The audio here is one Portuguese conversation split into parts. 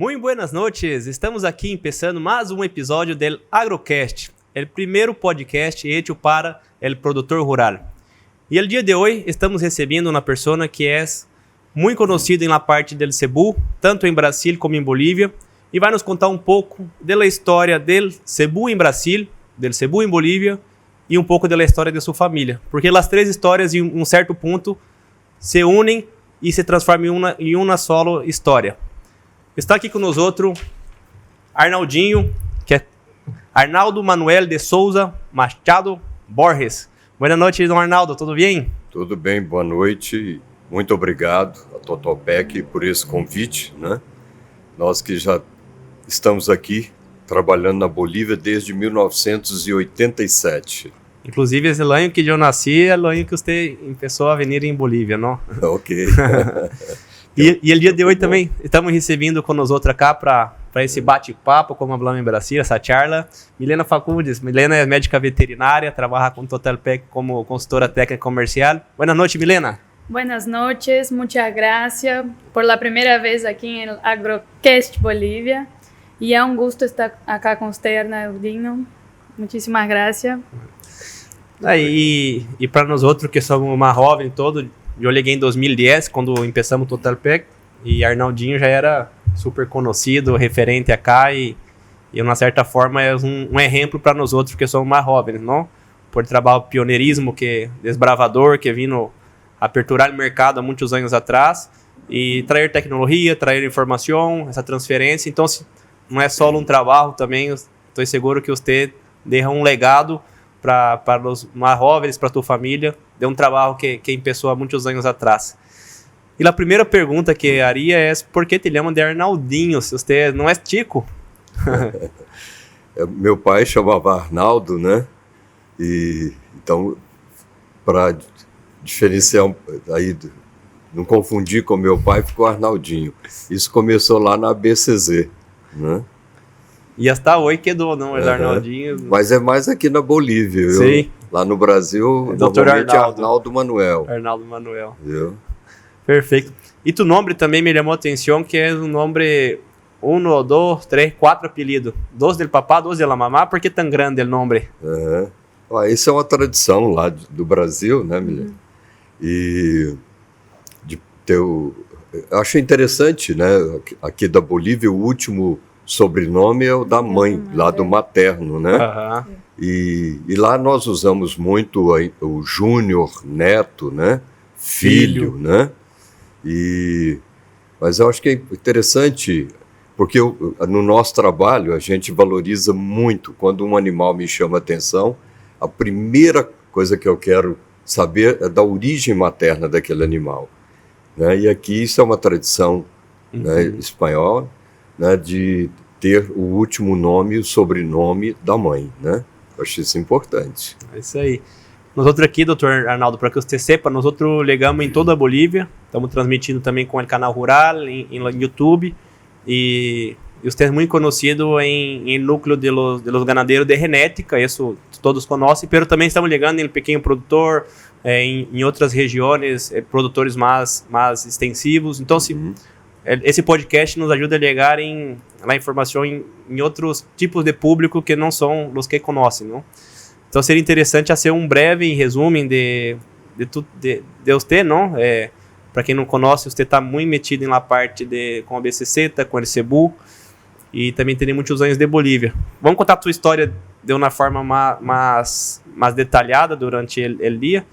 Muy buenas noches, estamos aqui começando mais um episódio do Agrocast, o primeiro podcast hecho para o produtor rural. E o dia de hoje estamos recebendo uma pessoa que é muito conhecida na parte do cebu, tanto em Brasil como em Bolívia, e vai nos contar um pouco da história do cebu em Brasil, do cebu em Bolívia e um pouco da história de sua família, porque as três histórias em um certo ponto se unem e se transformam em uma só história. Está aqui conosco Arnaldinho, que é Arnaldo Manuel de Souza Machado Borges. Boa noite, Dom Arnaldo, tudo bem? Tudo bem, boa noite. Muito obrigado a Totopec por esse convite, né? Nós que já estamos aqui trabalhando na Bolívia desde 1987. Inclusive, esse ano que eu nasci é o ano que você começou a vir em Bolívia, não? Ok. E o dia de hoje também estamos recebendo conosco cá para esse bate-papo, como falamos em Brasil, essa charla, Milena Fagundes. Milena é médica veterinária, trabalha com Totalpec como consultora técnica comercial. Boa noite, Milena. Buenas noches, muchas gracias por la primera vez aquí en el Agrocast Bolivia. Y es un gusto estar acá con usted, Arnaldinho. Muchísimas gracias. E para nós outros que somos mais jovens todo, eu liguei em 2010, quando começamos o Totalpec, e Arnaldinho já era super conhecido, referente acá, e de uma certa forma é um exemplo para nós outros que somos mais jovens, não? Por trabalho pioneirismo, que desbravador, que vindo aperturar o mercado há muitos anos atrás, e trazer tecnologia, trazer informação, essa transferência. Então, não é só um trabalho, também estou seguro que você deixa um legado para os mais jovens, para a tua família, de um trabalho que começou há muitos anos atrás. E a primeira pergunta que haria é por que te chamam de Arnaldinho, se você não é Tico? Meu pai chamava Arnaldo, né? E então, para diferenciar, aí, não confundir com meu pai, ficou Arnaldinho. Isso começou lá na BCZ, né? E hasta hoje quedou, não? É Arnaldinho. Mas é mais aqui na Bolívia, viu? Sim. Lá no Brasil, Dr. Arnaldo Manuel. Arnaldo Manuel. Viu? Perfeito. E tu nome também me chamou a atenção, que é um nome 1, 2, 3, 4 apelidos. 2 del papá, 2 de la mamá. Por que tão grande o nome? Isso é uma tradição lá do Brasil, né, Milena? E eu acho interessante, né? Aqui da Bolívia, o último sobrenome é o da mãe, lá do materno, né? Uhum. E lá nós usamos muito o Júnior, Neto, né? Filho, né? Mas eu acho que é interessante, porque no nosso trabalho a gente valoriza muito. Quando um animal me chama a atenção, a primeira coisa que eu quero saber é da origem materna daquele animal, né? E aqui isso é uma tradição, né, espanhola, né, de ter o último nome e o sobrenome da mãe, né? Eu acho isso importante. É isso aí. Nós outros aqui, doutor Arnaldo, para que você saiba, nós outros ligamos em toda a Bolívia, estamos transmitindo também com o canal Rural, em YouTube, e você é muito conhecido em núcleo de los ganadeiros de genética, isso todos conhecem, mas também estamos ligando em pequeno produtor, em outras regiões, produtores mais extensivos. Então, esse podcast nos ajuda a chegar a informação em outros tipos de público que não são os que conhecem, não? Então seria interessante fazer um breve resumo de você, não? Para quem não conhece, você está muito metido na parte com a BCC, tá com o cebu, e também tem muitos anos de Bolívia. Vamos contar a tua história de uma forma mais detalhada durante o dia.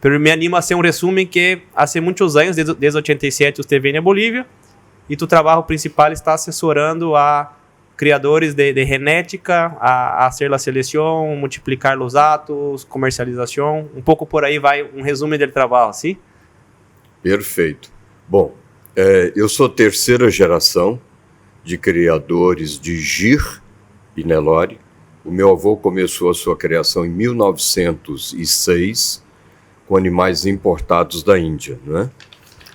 Pero me anima a ser um resumo que há muitos anos, desde 87, você vem na Bolívia e tu trabalho principal está assessorando a criadores de genética, a hacer a seleção, multiplicar os atos, comercialização. Um pouco por aí vai um resumo do trabalho, sim? Perfeito. Bom, eu sou terceira geração de criadores de Gir e Nelore. O meu avô começou a sua criação em 1906, com animais importados da Índia, né?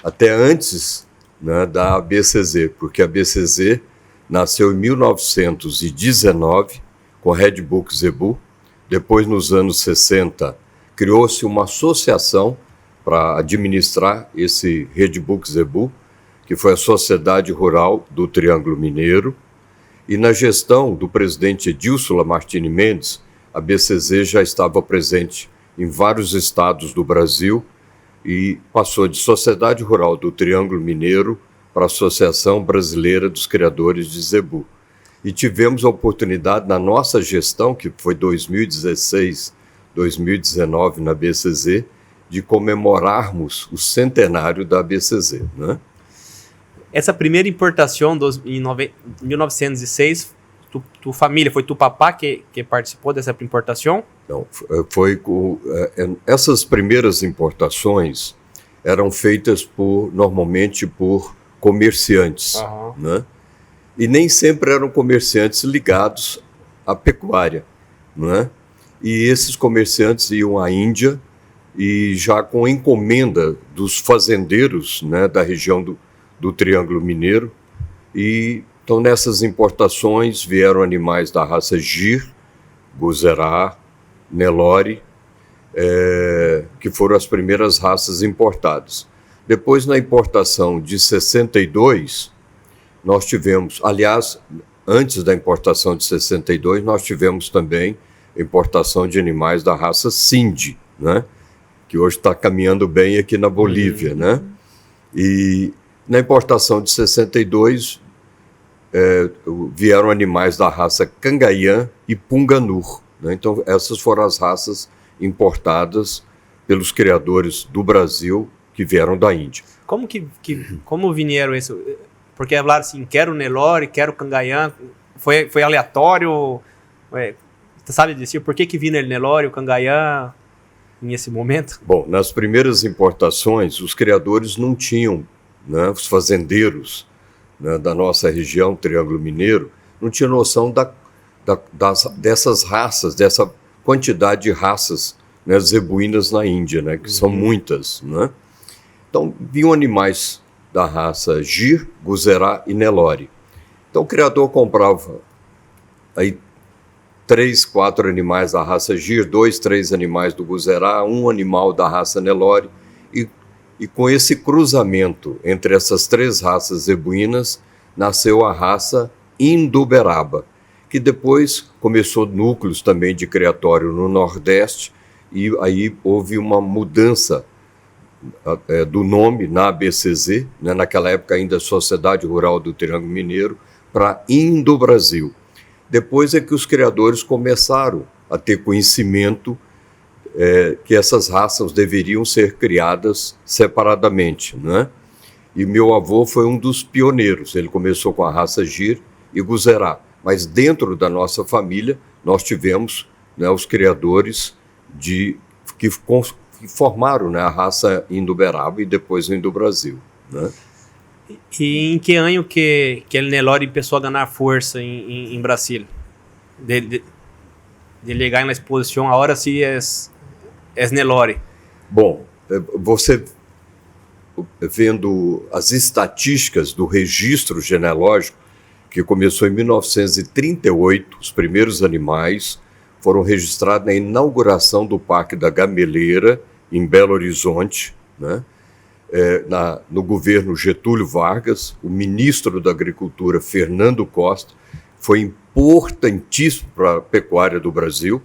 Até antes, né, da ABCZ, porque a ABCZ nasceu em 1919 com a Red Book Zebu. Depois, nos anos 60, criou-se uma associação para administrar esse Red Book Zebu, que foi a Sociedade Rural do Triângulo Mineiro, e na gestão do presidente Edilson Lamartine Mendes, a BCZ já estava presente em vários estados do Brasil e passou de Sociedade Rural do Triângulo Mineiro para a Associação Brasileira dos Criadores de Zebu. E tivemos a oportunidade, na nossa gestão, que foi 2016, 2019 na BCZ, de comemorarmos o centenário da BCZ, né? Essa primeira importação em 1906, tua família, foi tu papá que participou dessa importação? Não, essas primeiras importações eram feitas normalmente por comerciantes, né? E nem sempre eram comerciantes ligados à pecuária, né? E esses comerciantes iam à Índia e já com encomenda dos fazendeiros, né, da região do Triângulo Mineiro. E então nessas importações vieram animais da raça Gir, Guzerá, Nelore, que foram as primeiras raças importadas. Depois, na importação de 62, nós tivemos, aliás, antes da importação de 62, nós tivemos também importação de animais da raça Sindhi, né? Que hoje está caminhando bem aqui na Bolívia, né? E na importação de 62, vieram animais da raça Cangaiã e Punganur, né? Então, essas foram as raças importadas pelos criadores do Brasil que vieram da Índia. Como vieram isso? Porque falaram assim, quero Nelore, quero Cangaiã, foi aleatório? Você sabe dizer por que vinha o Nelore e o Cangaiã nesse momento? Bom, nas primeiras importações, os criadores não tinham, né, os fazendeiros, né, da nossa região, Triângulo Mineiro, não tinham noção dessas raças, dessa quantidade de raças, né, zebuínas na Índia, né, que são muitas, né? Então, vinham animais da raça Gir, Guzerá e Nelore. Então, o criador comprava aí 3, 4 animais da raça Gir, 2, 3 animais do Guzerá, 1 animal da raça Nelore, e com esse cruzamento entre essas 3 raças zebuínas, nasceu a raça Induberaba, que depois começou núcleos também de criatório no Nordeste, e aí houve uma mudança do nome na ABCZ, né, naquela época ainda Sociedade Rural do Triângulo Mineiro, para Indo-Brasil. Depois é que os criadores começaram a ter conhecimento que essas raças deveriam ser criadas separadamente, né? E meu avô foi um dos pioneiros. Ele começou com a raça Gir e Guzerá, mas dentro da nossa família nós tivemos, né, os criadores que formaram, né, a raça Induberaba e depois o Indo-Brasil, né? E em que ano que o Nelore começou a ganhar força em Brasília? De chegar na exposição, agora sim é Nelore. Bom, você vendo as estatísticas do registro genealógico, que começou em 1938, os primeiros animais foram registrados na inauguração do Parque da Gameleira, em Belo Horizonte, né? No governo Getúlio Vargas, o ministro da Agricultura, Fernando Costa, foi importantíssimo para a pecuária do Brasil.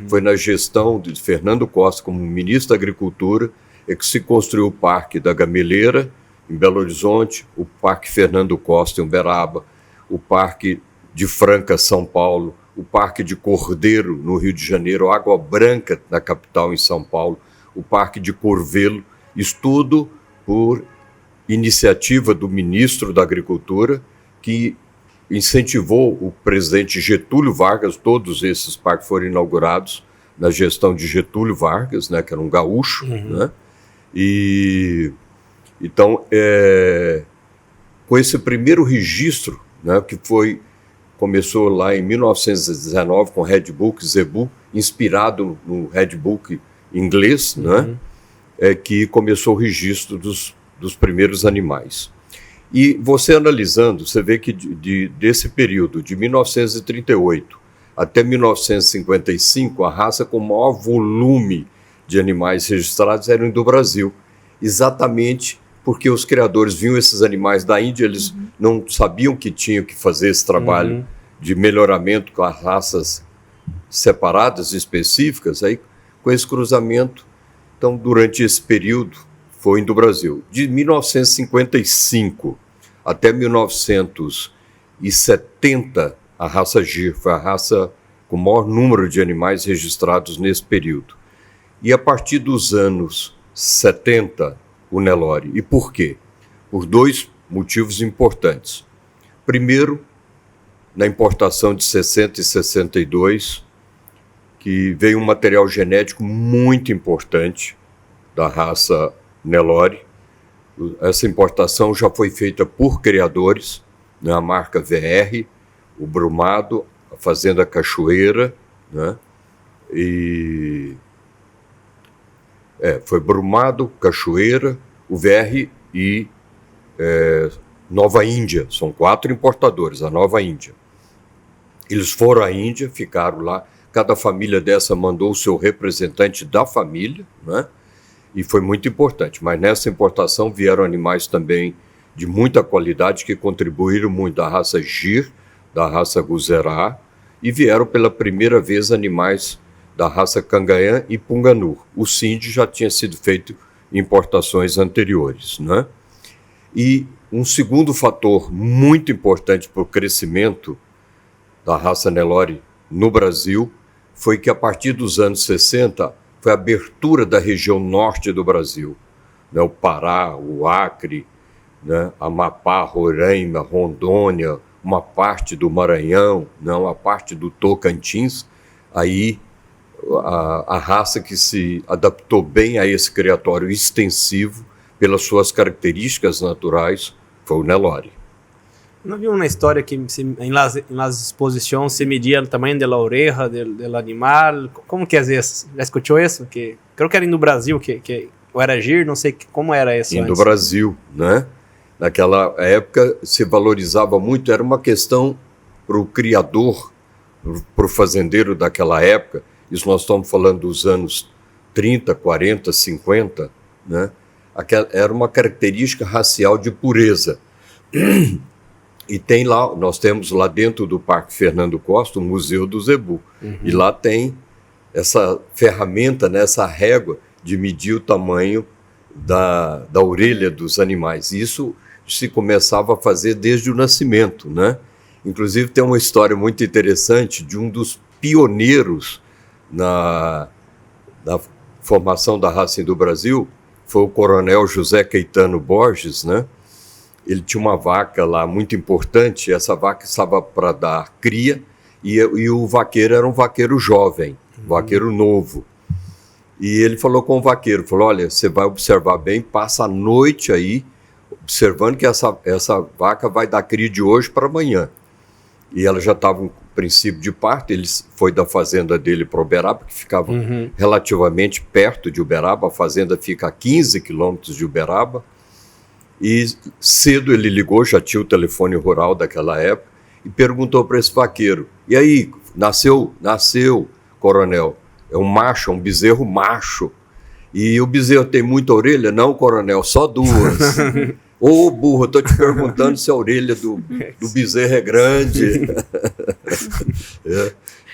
Foi na gestão de Fernando Costa como ministro da Agricultura que se construiu o Parque da Gameleira, em Belo Horizonte, o Parque Fernando Costa, em Uberaba, o Parque de Franca, São Paulo, o Parque de Cordeiro, no Rio de Janeiro, Água Branca, na capital, em São Paulo, o Parque de Corvelo, isso tudo por iniciativa do ministro da Agricultura, que incentivou o presidente Getúlio Vargas. Todos esses parques foram inaugurados na gestão de Getúlio Vargas, né, que era um gaúcho, né? E então, com esse primeiro registro, né, que começou lá em 1919 com o Red Book Zebu, inspirado no Red Book inglês, né, que começou o registro dos primeiros animais. E você analisando, você vê que desse período, de 1938 até 1955, a raça com maior volume de animais registrados era do Brasil, exatamente porque os criadores viam esses animais da Índia, eles não sabiam que tinham que fazer esse trabalho de melhoramento com as raças separadas, específicas, aí com esse cruzamento. Então, durante esse período, foi indo do Brasil. De 1955 até 1970, a raça Gir foi a raça com o maior número de animais registrados nesse período. E a partir dos anos 70, o Nelore. E por quê? Por dois motivos importantes. Primeiro, na importação de 60 e 62, que veio um material genético muito importante da raça Nelore. Essa importação já foi feita por criadores, né, a marca VR, o Brumado, a Fazenda Cachoeira, né, foi Brumado, Cachoeira, o VR e Nova Índia. São 4 importadores, a Nova Índia. Eles foram à Índia, ficaram lá. Cada família dessa mandou o seu representante da família, né? E foi muito importante. Mas nessa importação vieram animais também de muita qualidade que contribuíram muito, da raça Gir, da raça Guzerá, e vieram pela primeira vez animais da raça Cangaã e Punganur. O Sindhi já tinha sido feito em importações anteriores, né? E um segundo fator muito importante para o crescimento da raça Nelore no Brasil foi que, a partir dos anos 60, foi a abertura da região norte do Brasil, né? O Pará, o Acre, né? Amapá, Roraima, Rondônia, uma parte do Maranhão, né? Uma parte do Tocantins. Aí a raça que se adaptou bem a esse criatório extensivo, pelas suas características naturais, foi o Nelore. Não havia uma história que em las exposições se media o tamanho da oreja do animal? Como que é isso? Já escutou isso? Creo que era no Brasil, ou era Gir, não sei como era isso. No Brasil, né? Naquela época se valorizava muito, era uma questão para o criador, para o fazendeiro daquela época. Isso nós estamos falando dos anos 30, 40, 50, né? Era uma característica racial de pureza. E tem lá, nós temos lá dentro do Parque Fernando Costa o Museu do Zebu. E lá tem essa ferramenta, né, essa régua de medir o tamanho da orelha dos animais. Isso se começava a fazer desde o nascimento, né? Inclusive tem uma história muito interessante de um dos pioneiros na formação da raça do Brasil, foi o coronel José Caetano Borges, né? Ele tinha uma vaca lá muito importante, essa vaca estava para dar cria, e o vaqueiro era um vaqueiro jovem, vaqueiro novo. E ele falou com o vaqueiro, falou, olha, você vai observar bem, passa a noite aí, observando que essa vaca vai dar cria de hoje para amanhã. E ela já estava em princípio de parto, ele foi da fazenda dele para Uberaba, que ficava relativamente perto de Uberaba, a fazenda fica a 15 quilômetros de Uberaba, e cedo ele ligou, já tinha o telefone rural daquela época, e perguntou para esse vaqueiro, e aí, nasceu, coronel, é um macho, é um bezerro macho, e o bezerro tem muita orelha? Não, coronel, só 2. Ô, burro, eu tô te perguntando se a orelha do bezerro é grande.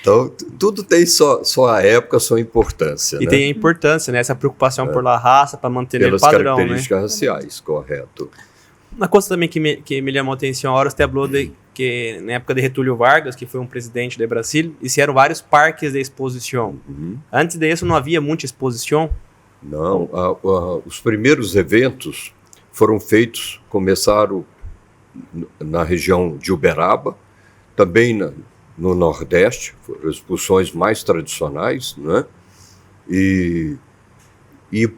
Então, tudo tem sua época, sua importância. E, né? Tem a importância, né? Essa preocupação por la raça, para manter o padrão, pelas características raciais, correto. Uma coisa também que me chamou a atenção, agora você falou de que na época de Getúlio Vargas, que foi um presidente do Brasil, hicieron vários parques de exposição. Antes disso não havia muita exposição? Não, os primeiros eventos foram feitos, começaram na região de Uberaba, também no Nordeste, foram exposições mais tradicionais, né? E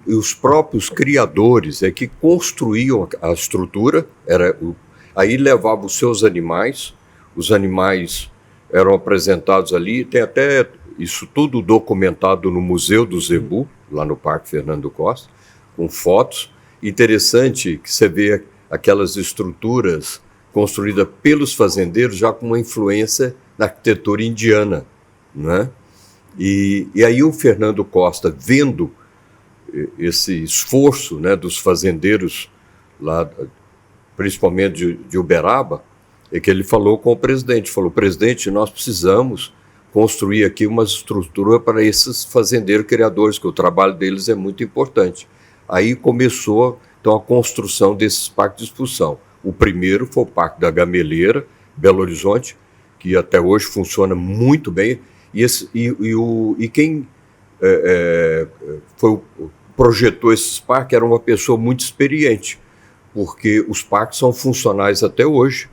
os próprios criadores é que construíam a estrutura, aí levavam os seus animais, os animais eram apresentados ali, tem até isso tudo documentado no Museu do Zebu, lá no Parque Fernando Costa, com fotos. Interessante que você vê aquelas estruturas construídas pelos fazendeiros já com uma influência na arquitetura indiana, né? E aí o Fernando Costa, vendo esse esforço, né, dos fazendeiros lá, principalmente de Uberaba, é que ele falou com o presidente, falou: presidente, nós precisamos construir aqui uma estrutura para esses fazendeiros criadores, que o trabalho deles é muito importante. Aí começou, então, a construção desses parques de expulsão. O primeiro foi o Parque da Gameleira, Belo Horizonte, que até hoje funciona muito bem, e quem projetou esses parques era uma pessoa muito experiente, porque os parques são funcionais até hoje,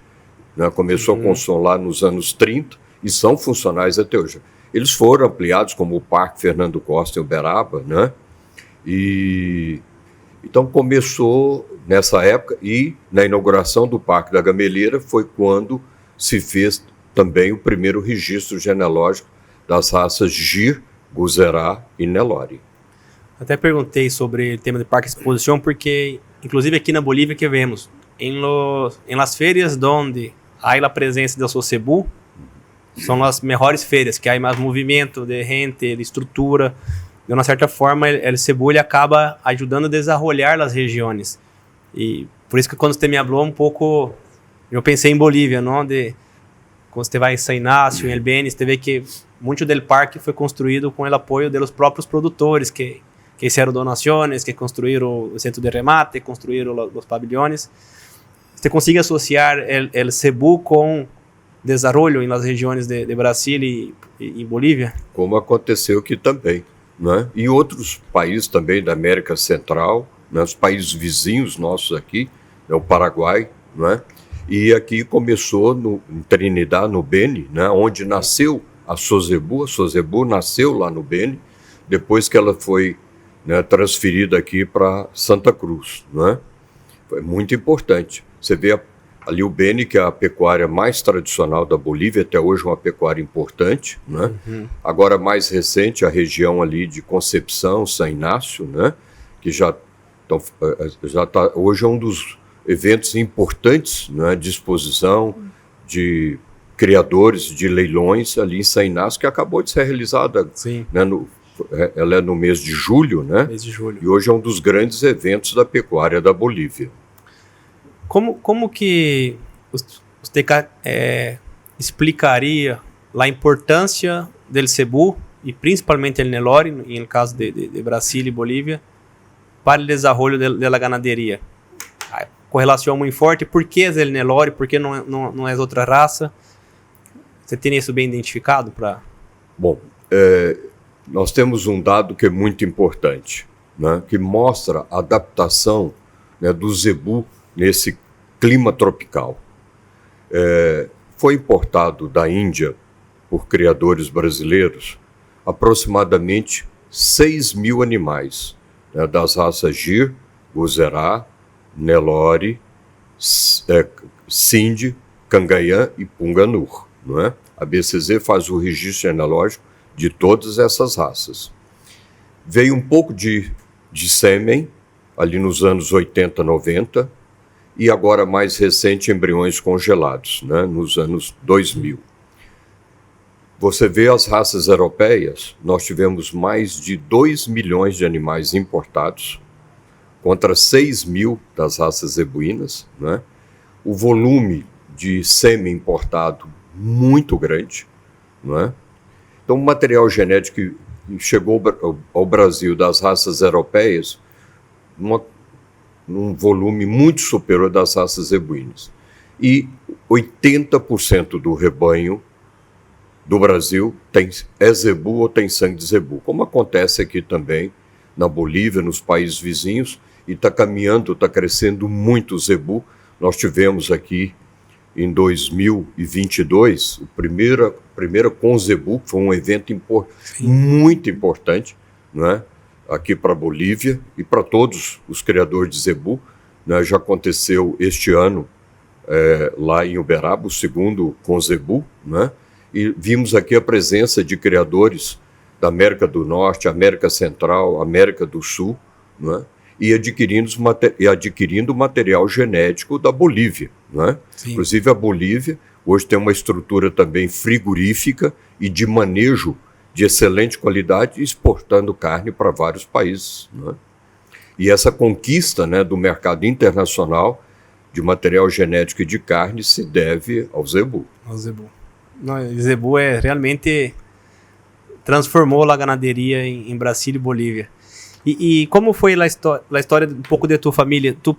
né? Começou a construção lá nos anos 30 e são funcionais até hoje. Eles foram ampliados, como o Parque Fernando Costa em Uberaba, né? E então começou nessa época, e na inauguração do Parque da Gameleira foi quando se fez também o primeiro registro genealógico das raças Gyr, Guzerá e Nelore. Até perguntei sobre o tema de parque de exposição, porque, inclusive aqui na Bolívia, que vemos, em las ferias onde há a presença do Cebu, são as melhores feiras, que há mais movimento de gente, de estrutura. De uma certa forma, o Cebu ele acaba ajudando a desenvolver as regiões. E por isso que quando você me falou um pouco, eu pensei em Bolívia, não? Quando você vai em San Inácio, em El Beni, você vê que muito do parque foi construído com o apoio dos próprios produtores, que fizeram donações, que construíram o centro de remate, construíram os pavilhões. Você consegue associar o Cebu com desenvolvimento nas regiões de Brasil e Bolívia? Como aconteceu aqui também, né? E outros países também da América Central, né? Os países vizinhos nossos aqui, o Paraguai, né? E aqui começou em Trinidad, no Beni, né? Onde nasceu a Sozebu. A Sozebu nasceu lá no Beni, depois que ela foi, né, transferida aqui para Santa Cruz, né? Foi muito importante. Você vê ali o Beni, que é a pecuária mais tradicional da Bolívia, até hoje uma pecuária importante, né? Agora, mais recente, a região ali de Concepção, San Inácio, né? Que já tá, hoje é um dos eventos importantes, né, de exposição, de criadores, de leilões ali em San Inácio, que acabou de ser realizada, né, ela é no mês de julho, né? Mês de julho. E hoje é um dos grandes eventos da pecuária da Bolívia. Como que você explicaria a importância do Cebu e principalmente o Nelore, no caso de Brasil e Bolívia, para o desenvolvimento da ganaderia? A correlação muito forte. Por que é o Nelore? Por que não é outra raça? Você tem isso bem identificado? Bom, nós temos um dado que é muito importante, né, que mostra a adaptação, né, do zebu nesse clima tropical. Foi importado da Índia, por criadores brasileiros, aproximadamente 6.000 animais, né, das raças Gyr, Guzerá, Nelore, Sindhi, Cangaiã e Punganur, não é? A BCZ faz o registro genealógico de todas essas raças. Veio um pouco de sêmen, ali nos anos 80, 90, e agora mais recente embriões congelados, né, nos anos 2000. Você vê as raças europeias, nós tivemos mais de 2 milhões de animais importados, contra 6.000 das raças zebuínas, né? O volume de sêmen importado muito grande, né? Então, o material genético que chegou ao Brasil das raças europeias, num volume muito superior das raças zebuínas. E 80% do rebanho do Brasil é zebu ou tem sangue de zebu, como acontece aqui também na Bolívia, nos países vizinhos, e está caminhando, está crescendo muito o zebu. Nós tivemos aqui em 2022 o primeiro com zebu, que foi um evento muito importante, né, aqui para a Bolívia e para todos os criadores de zebu, né. Já aconteceu este ano lá em Uberaba, o segundo com zebu, né, e vimos aqui a presença de criadores da América do Norte, América Central, América do Sul, né, e adquirindo material genético da Bolívia, né? Inclusive a Bolívia hoje tem uma estrutura também frigorífica e de manejo de excelente qualidade, exportando carne para vários países, né? E essa conquista, né, do mercado internacional de material genético e de carne se deve ao zebu. Ao zebu. Não, o zebu realmente transformou a ganaderia em Brasil e Bolívia. E como foi a história um pouco de tua família? Tu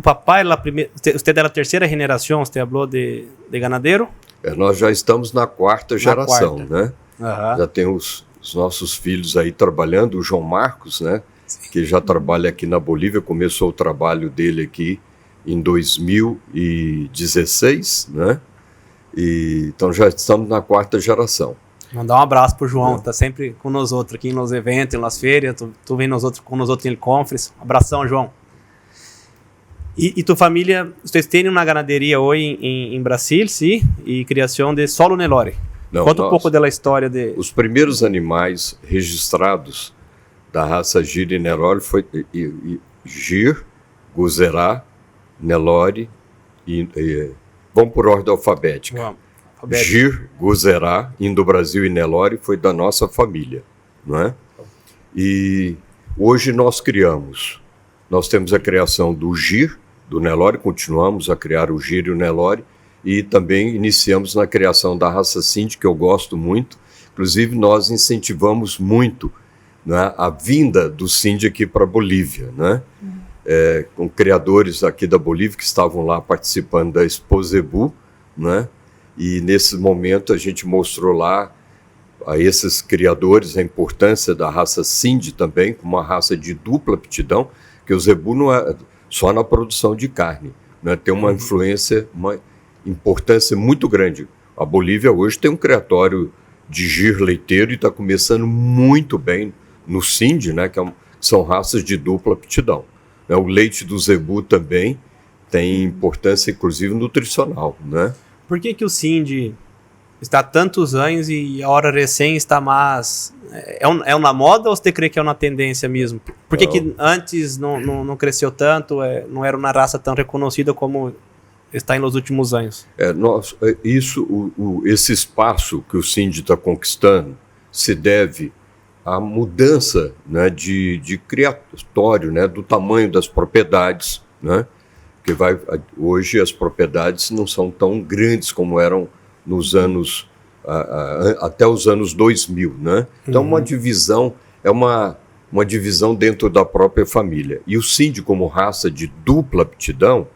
papai, você é da terceira geração, você falou de ganadeiro? Nós já estamos na quarta geração, né? Uhum. Já tem os nossos filhos aí trabalhando, o João Marcos, né? Sim. Que já trabalha aqui na Bolívia, começou o trabalho dele aqui em 2016, né? Então já estamos na quarta geração. Mandar um abraço pro João, tá sempre com nós outros aqui nos eventos, nas feiras, tu vem com nós outros em conference. Abração, João. E tua família, vocês têm uma ganaderia hoje em Brasil, sim, e criação de solo Nelore. Conta um pouco da história de... Os primeiros animais registrados da raça Gir e Nelore foi Gir, Guzerá, Nelore e vamos por ordem alfabética. Vamos. Gir, Guzerá, Indo-Brasil e Nelore foi da nossa família, não é? E hoje nós temos a criação do Gir, do Nelore, continuamos a criar o Gir e o Nelore, e também iniciamos na criação da raça Sind, que eu gosto muito. Inclusive, nós incentivamos muito, né, a vinda do Sind aqui para a Bolívia, né? Com criadores aqui da Bolívia que estavam lá participando da Expo Zebu, né? E nesse momento a gente mostrou lá a esses criadores a importância da raça Sind também, como uma raça de dupla aptidão, que o zebu não é só na produção de carne, né? Tem uma influência, uma importância muito grande. A Bolívia hoje tem um criatório de gir leiteiro e está começando muito bem no Sind, né? Que são raças de dupla aptidão. O leite do zebu também tem importância, inclusive, nutricional, né? Por que o Sind está há tantos anos e a hora recém está mais... É uma moda ou você crê que é uma tendência mesmo? Por que antes não cresceu tanto, não era uma raça tão reconhecida como está nos últimos anos? Esse espaço que o Sind está conquistando se deve à mudança, né, de criatório, né, do tamanho das propriedades, né? Porque hoje as propriedades não são tão grandes como eram nos anos, até os anos 2000, né? Então uma divisão, uma divisão dentro da própria família. E o Sind, como raça de dupla aptidão,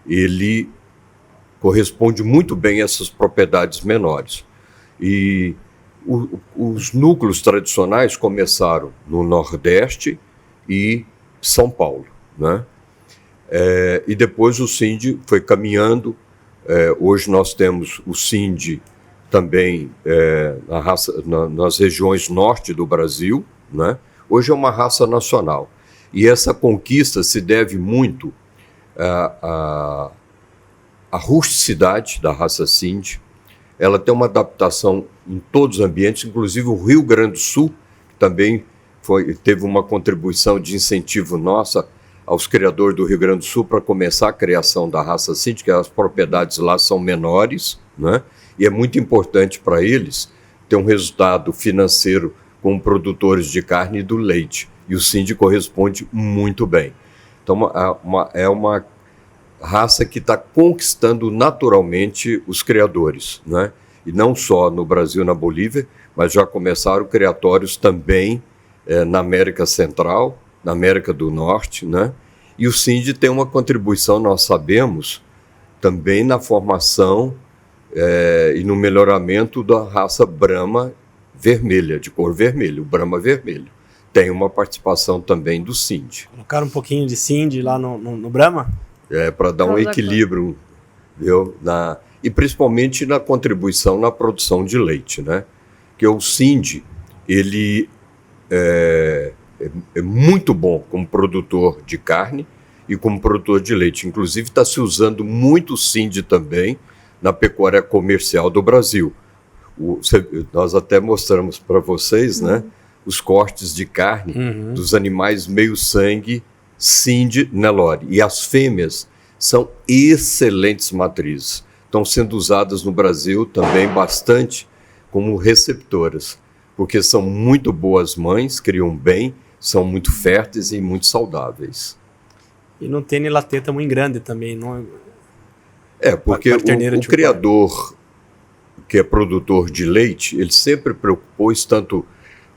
ele corresponde muito bem a essas propriedades menores. E os núcleos tradicionais começaram no Nordeste e São Paulo, né? E depois o Sind foi caminhando. Hoje nós temos o Sind também nas regiões norte do Brasil, né? Hoje é uma raça nacional. E essa conquista se deve muito à rusticidade da raça Sind. Ela tem uma adaptação em todos os ambientes, inclusive o Rio Grande do Sul, que também teve uma contribuição de incentivo nossa aos criadores do Rio Grande do Sul para começar a criação da raça Sind, que as propriedades lá são menores, né? E é muito importante para eles ter um resultado financeiro como produtores de carne e do leite. E o Sind corresponde muito bem. Então é uma raça que está conquistando naturalmente os criadores, né? E não só no Brasil e na Bolívia, mas já começaram criatórios também na América Central, na América do Norte, né? E o Sind tem uma contribuição, nós sabemos, também na formação e no melhoramento da raça Brahma vermelha, de cor vermelha, o Brahma vermelho. Tem uma participação também do Sind. Colocaram um pouquinho de Sind lá no Brahma? Para dar um equilíbrio, viu? E principalmente na contribuição na produção de leite, né? Que o Sind, ele é muito bom como produtor de carne e como produtor de leite. Inclusive está se usando muito o Sind também na pecuária comercial do Brasil. Nós até mostramos para vocês, né, os cortes de carne dos animais meio-sangue Sind Nelore. E as fêmeas são excelentes matrizes. Estão sendo usadas no Brasil também bastante como receptoras, porque são muito boas mães, criam bem, são muito férteis e muito saudáveis. E não tem la teta muito grande também, não? Porque o criador que é produtor de leite, ele sempre preocupou-se, tanto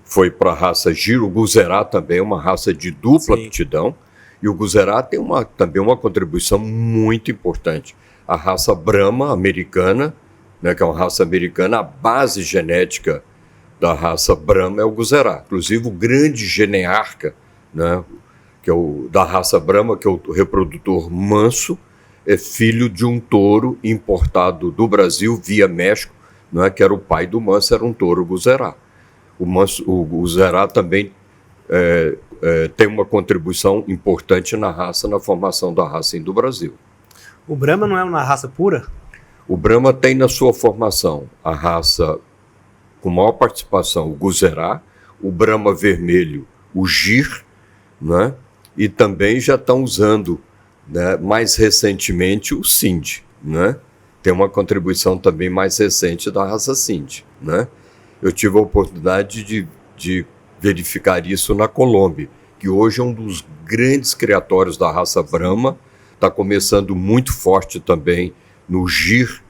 foi para a raça Giro, o Guzerá também é uma raça de dupla aptidão, e o Guzerá tem também uma contribuição muito importante. A raça Brahma americana, né, que é uma raça americana, a base genética da raça Brahma é o Guzerá. Inclusive o grande genearca, né, que é da raça Brahma, que é o reprodutor manso, é filho de um touro importado do Brasil via México, né, que era o pai do manso, era um touro Guzerá. O Guzerá também tem uma contribuição importante na formação da raça do Brasil. O Brahma não é uma raça pura? O Brahma tem na sua formação a raça com maior participação, o Guzerá, o Brahma vermelho, o Gir, né? E também já estão usando, né, mais recentemente o Sindh, né? Tem uma contribuição também mais recente da raça Sindh, né? Eu tive a oportunidade de verificar isso na Colômbia, que hoje é um dos grandes criatórios da raça Brahma, está começando muito forte também no Gir,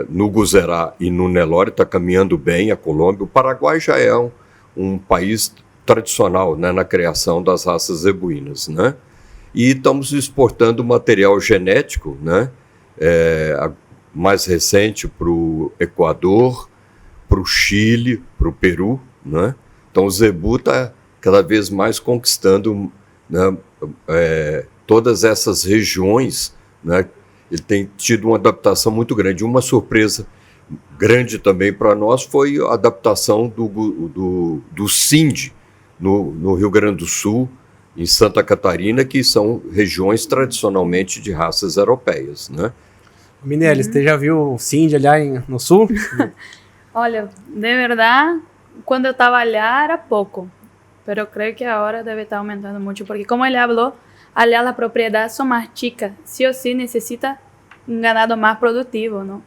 no Guzerá e no Nelore, está caminhando bem a Colômbia. O Paraguai já é um país tradicional, né, na criação das raças zebuínas, né? E estamos exportando material genético, né, mais recente para o Equador, para o Chile, para o Peru, né? Então o zebu está cada vez mais conquistando, né, todas essas regiões, né? Ele tem tido uma adaptação muito grande. Uma surpresa grande também para nós foi a adaptação do Sindh no Rio Grande do Sul, em Santa Catarina, que são regiões tradicionalmente de raças europeias, né? Minelli, você já viu o Sindh ali no sul? Olha, de verdade, quando eu estava lá era pouco, mas eu creio que agora deve estar aumentando muito, porque como ele falou, allá as propriedades são mais chicas, sim ou sim necessita um ganado mais produtivo, não?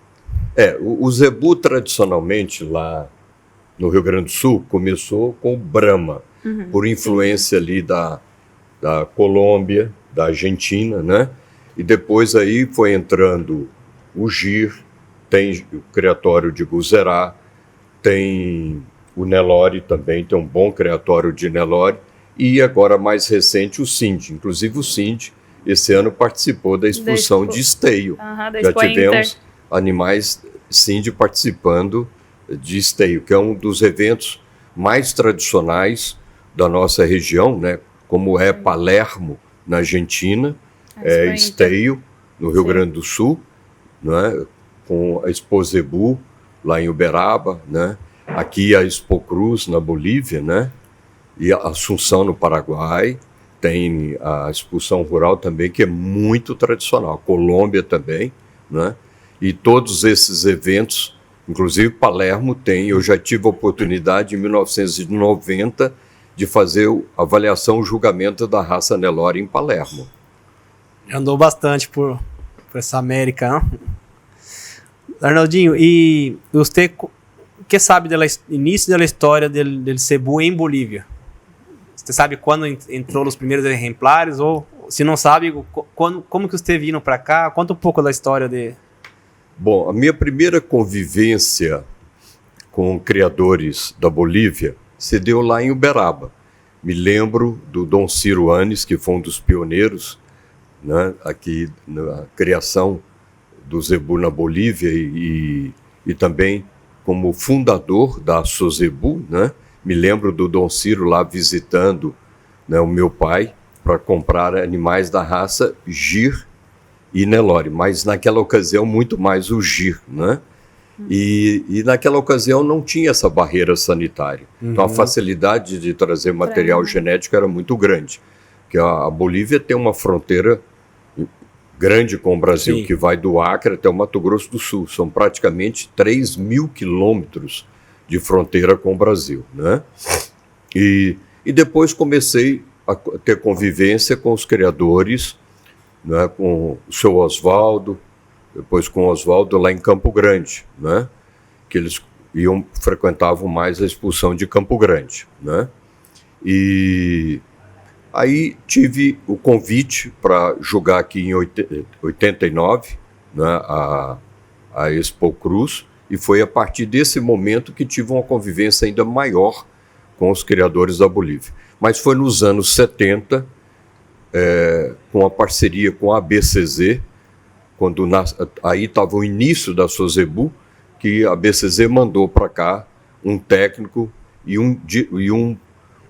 O zebu tradicionalmente lá no Rio Grande do Sul começou com o Brahma, por influência ali da Colômbia, da Argentina, né? E depois aí foi entrando o Gir, tem o criatório de Guzerá, tem o Nelore também, tem um bom criatório de Nelore, e agora mais recente o Sindh. Inclusive o Sindh, esse ano participou da expulsão de esteio. Já tivemos animais Sindh participando de esteio, que é um dos eventos mais tradicionais da nossa região, né? Como é Palermo, na Argentina, esteio, no Rio Grande do Sul, né? Com a Expo Zebu, lá em Uberaba, né? Aqui a Expo Cruz, na Bolívia, né? E a Assunção, no Paraguai. Tem a expulsão rural também, que é muito tradicional. A Colômbia também, né? E todos esses eventos, inclusive Palermo tem, eu já tive a oportunidade em 1990 de fazer a avaliação, o julgamento da raça Nelore em Palermo. Andou bastante por essa América, não? Arnaldinho, e você, o que sabe do início da história do zebu em Bolívia? Você sabe quando entrou os primeiros exemplares? Ou, se não sabe, como que você vindo para cá? Conta um pouco da história de... Bom, a minha primeira convivência com criadores da Bolívia se deu lá em Uberaba. Me lembro do Dom Ciro Anes, que foi um dos pioneiros, né, aqui na criação do zebu na Bolívia e também como fundador da Sozebu, né? Me lembro do Dom Ciro lá visitando, né, o meu pai para comprar animais da raça Gir e Nelore, mas naquela ocasião muito mais o Gir, né? E naquela ocasião não tinha essa barreira sanitária. Então a facilidade de trazer material genético era muito grande. Porque a Bolívia tem uma fronteira grande com o Brasil, que vai do Acre até o Mato Grosso do Sul. São praticamente 3.000 quilômetros de fronteira com o Brasil, né? E depois comecei a ter convivência com os criadores, né, com o seu Oswaldo, depois com o Oswaldo lá em Campo Grande, né? Que eles frequentavam mais a expulsão de Campo Grande, né? E aí tive o convite para jogar aqui em 89, né, a Expo Cruz, e foi a partir desse momento que tive uma convivência ainda maior com os criadores da Bolívia. Mas foi nos anos 70, com a parceria com a BCZ, quando aí estava o início da SOSEBU, que a BCZ mandou para cá um técnico e um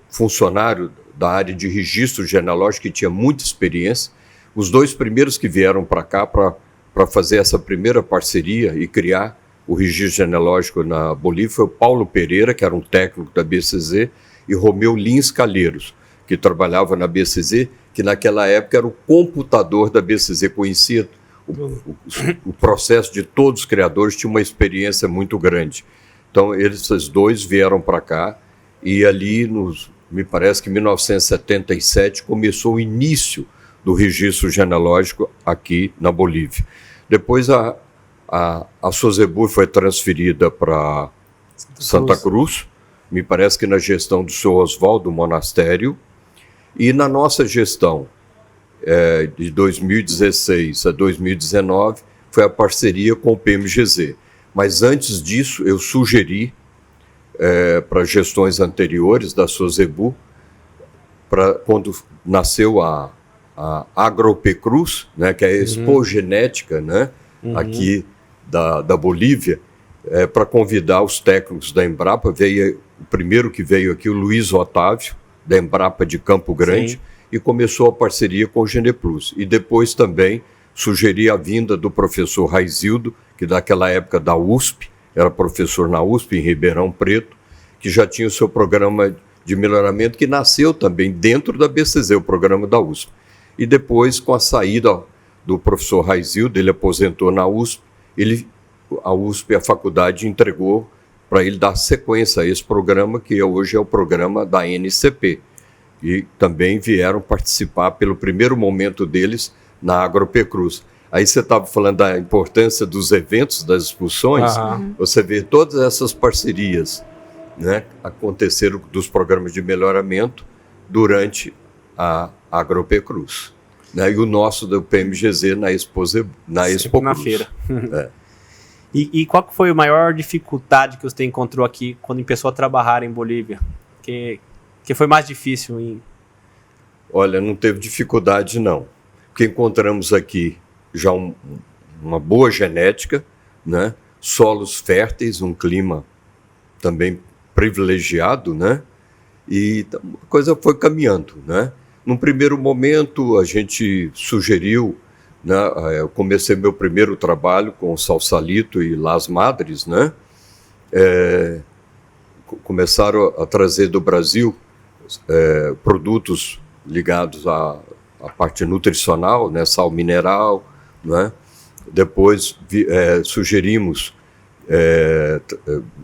funcionário da área de registro genealógico que tinha muita experiência. Os dois primeiros que vieram para cá para fazer essa primeira parceria e criar o registro genealógico na Bolívia foi o Paulo Pereira, que era um técnico da BCZ, e Romeu Lins Calheiros, que trabalhava na BCZ, que naquela época era o computador da BCZ, conhecia o processo de todos os criadores, tinha uma experiência muito grande. Então, esses dois vieram para cá e ali, me parece que em 1977, começou o início do registro genealógico aqui na Bolívia. Depois, a SOSEBU foi transferida para Santa Cruz, me parece que na gestão do Sr. Oswaldo Monastério, e na nossa gestão, de 2016 a 2019, foi a parceria com o PMGZ. Mas antes disso, eu sugeri para gestões anteriores da SOSEBU, quando nasceu a Agropecruz, né, que é a Expo Genética, né, aqui da Bolívia, para convidar os técnicos da Embrapa. O primeiro que veio aqui, o Luiz Otávio, da Embrapa de Campo Grande, sim, e começou a parceria com o Geneplus. E depois também sugeri a vinda do professor Raizildo, que naquela época da USP, era professor na USP, em Ribeirão Preto, que já tinha o seu programa de melhoramento, que nasceu também dentro da BCZ, o programa da USP. E depois, com a saída do professor Raizildo, ele aposentou na USP, a USP, a faculdade, entregou para ele dar sequência a esse programa, que hoje é o programa da NCP. E também vieram participar, pelo primeiro momento deles, na Agropecruz. Aí você estava falando da importância dos eventos, das exposições, você vê todas essas parcerias, né, aconteceram dos programas de melhoramento durante a Agropecruz. Né, e o nosso do PMGZ na Expo na Cruz. Feira. E qual foi a maior dificuldade que você encontrou aqui quando começou a trabalhar em Bolívia? Que foi mais difícil? Olha, não teve dificuldade, não. Porque encontramos aqui já uma boa genética, né? Solos férteis, um clima também privilegiado, né? E a coisa foi caminhando, né? Num primeiro momento, a gente sugeriu, né? Eu comecei meu primeiro trabalho com Salsalito e Las Madres, né? Começaram a trazer do Brasil produtos ligados à parte nutricional, né? Sal mineral, né? Depois sugerimos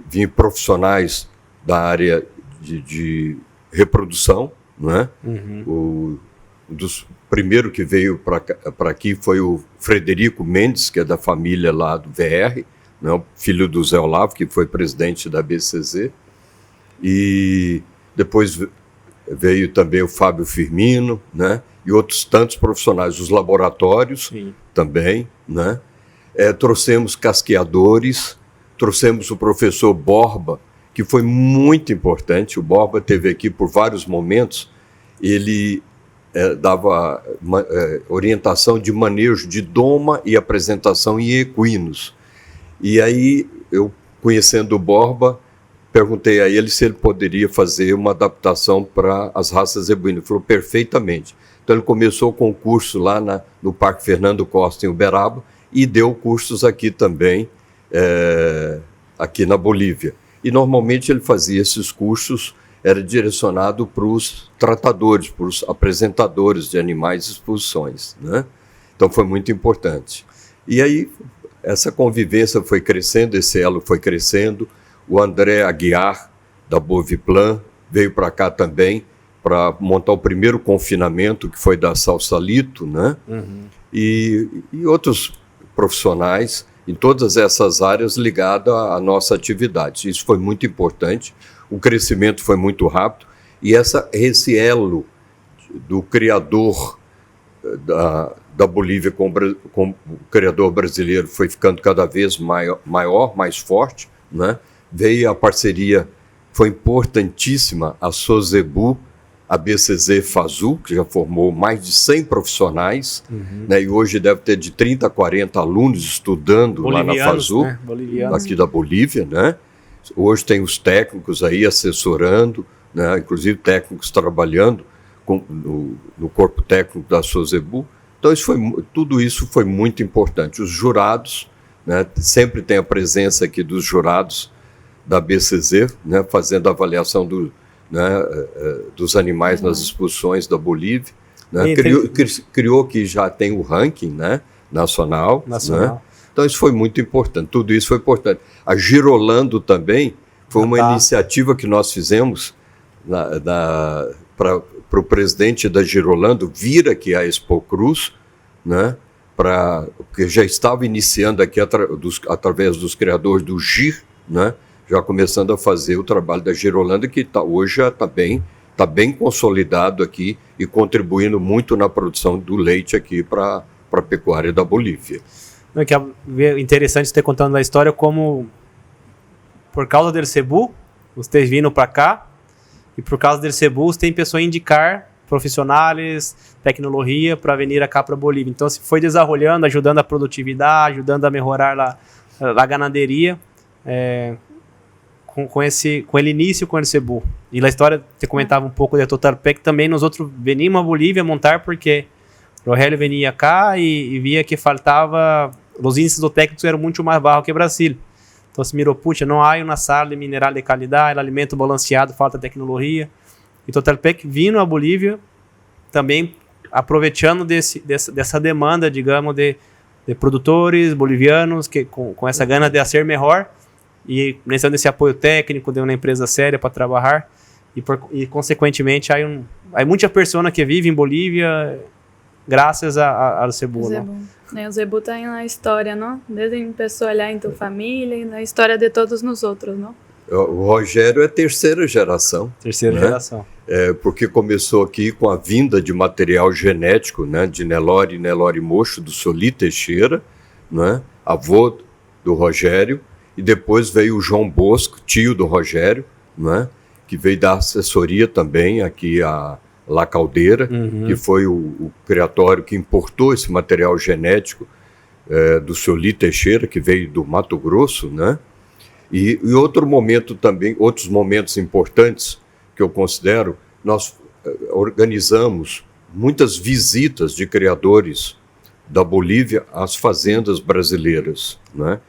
vir profissionais da área de reprodução, né? O primeiro que veio para aqui foi o Frederico Mendes, que é da família lá do VR, né? Filho do Zé Olavo, que foi presidente da BCZ. E depois veio também o Fábio Firmino, né? E outros tantos profissionais, os laboratórios, sim, também, né? Trouxemos casqueadores, trouxemos o professor Borba, que foi muito importante. O Borba esteve aqui por vários momentos, ele dava orientação de manejo de doma e apresentação em equinos. E aí, eu, conhecendo o Borba, perguntei a ele se ele poderia fazer uma adaptação para as raças zebuínas. Ele falou perfeitamente. Então ele começou com o curso lá no Parque Fernando Costa, em Uberaba, e deu cursos aqui também, aqui na Bolívia. E normalmente ele fazia esses cursos, era direcionado para os tratadores, para os apresentadores de animais e exposições, né? Então foi muito importante. E aí essa convivência foi crescendo, esse elo foi crescendo. O André Aguiar, da Boviplan, veio para cá também para montar o primeiro confinamento, que foi da Salsalito, né? E outros profissionais em todas essas áreas ligadas à nossa atividade. Isso foi muito importante, o crescimento foi muito rápido, E esse elo do criador da Bolívia com o criador brasileiro foi ficando cada vez maior, mais forte, né? Veio a parceria, foi importantíssima, a Sozebu, a BCZ FASU, que já formou mais de 100 profissionais, né? E hoje deve ter de 30 a 40 alunos estudando lá na FASU, né? aqui da Bolívia, né? Hoje tem os técnicos aí assessorando, né? Inclusive técnicos trabalhando no corpo técnico da Sozebu. Então tudo isso foi muito importante. Os jurados, né? Sempre tem a presença aqui dos jurados da BCZ, né? Fazendo a avaliação dos animais nas exposições da Bolívia, né? Criou que já tem o ranking, né? Nacional. Né? Então isso foi muito importante, tudo isso foi importante. A Girolando também foi uma iniciativa que nós fizemos para o presidente da Girolando vir aqui à Expo Cruz, né? Porque já estava iniciando aqui através dos criadores do GIR, né? Já começando a fazer o trabalho da Girolando, que hoje já está bem consolidado aqui e contribuindo muito na produção do leite aqui para a pecuária da Bolívia. Que é interessante ter contando a história como, por causa do Cebu, vocês vindo para cá, e por causa do Cebu, tem pessoas a indicar profissionais, tecnologia para vir cá para a Bolívia. Então, se foi desarrollando, ajudando a produtividade, ajudando a melhorar a ganaderia, com ele início com o Cebu. E na história, você comentava um pouco de Totalpec, também nós outros venimos a Bolívia montar porque o Rogelio venia cá e via que faltava, os índices do técnicos eram muito mais baixos que o Brasil. Então se mirou, puxa, não há uma sala de mineral de qualidade, alimento balanceado, falta tecnologia. E Totalpec vindo a Bolívia, também aproveitando dessa demanda, digamos, de produtores bolivianos que com essa gana de ser melhor e necessitando desse apoio técnico de uma empresa séria para trabalhar e consequentemente há muita pessoa que vive em Bolívia graças ao Cebu, né? O Cebu está na história, não? Desde que começou a olhar em tua família e na história de todos nós outros, não? O Rogério é terceira geração. Terceira geração. Porque começou aqui com a vinda de material genético, né, de Nelore Mocho, do Soli Teixeira, né, avô do Rogério, e depois veio o João Bosco, tio do Rogério, né, que veio dar assessoria também aqui a La Caldeira, que foi o criatório que importou esse material genético do Soli Teixeira, que veio do Mato Grosso, né? E outro momento também, outros momentos importantes que eu considero, nós organizamos muitas visitas de criadores da Bolívia às fazendas brasileiras, né?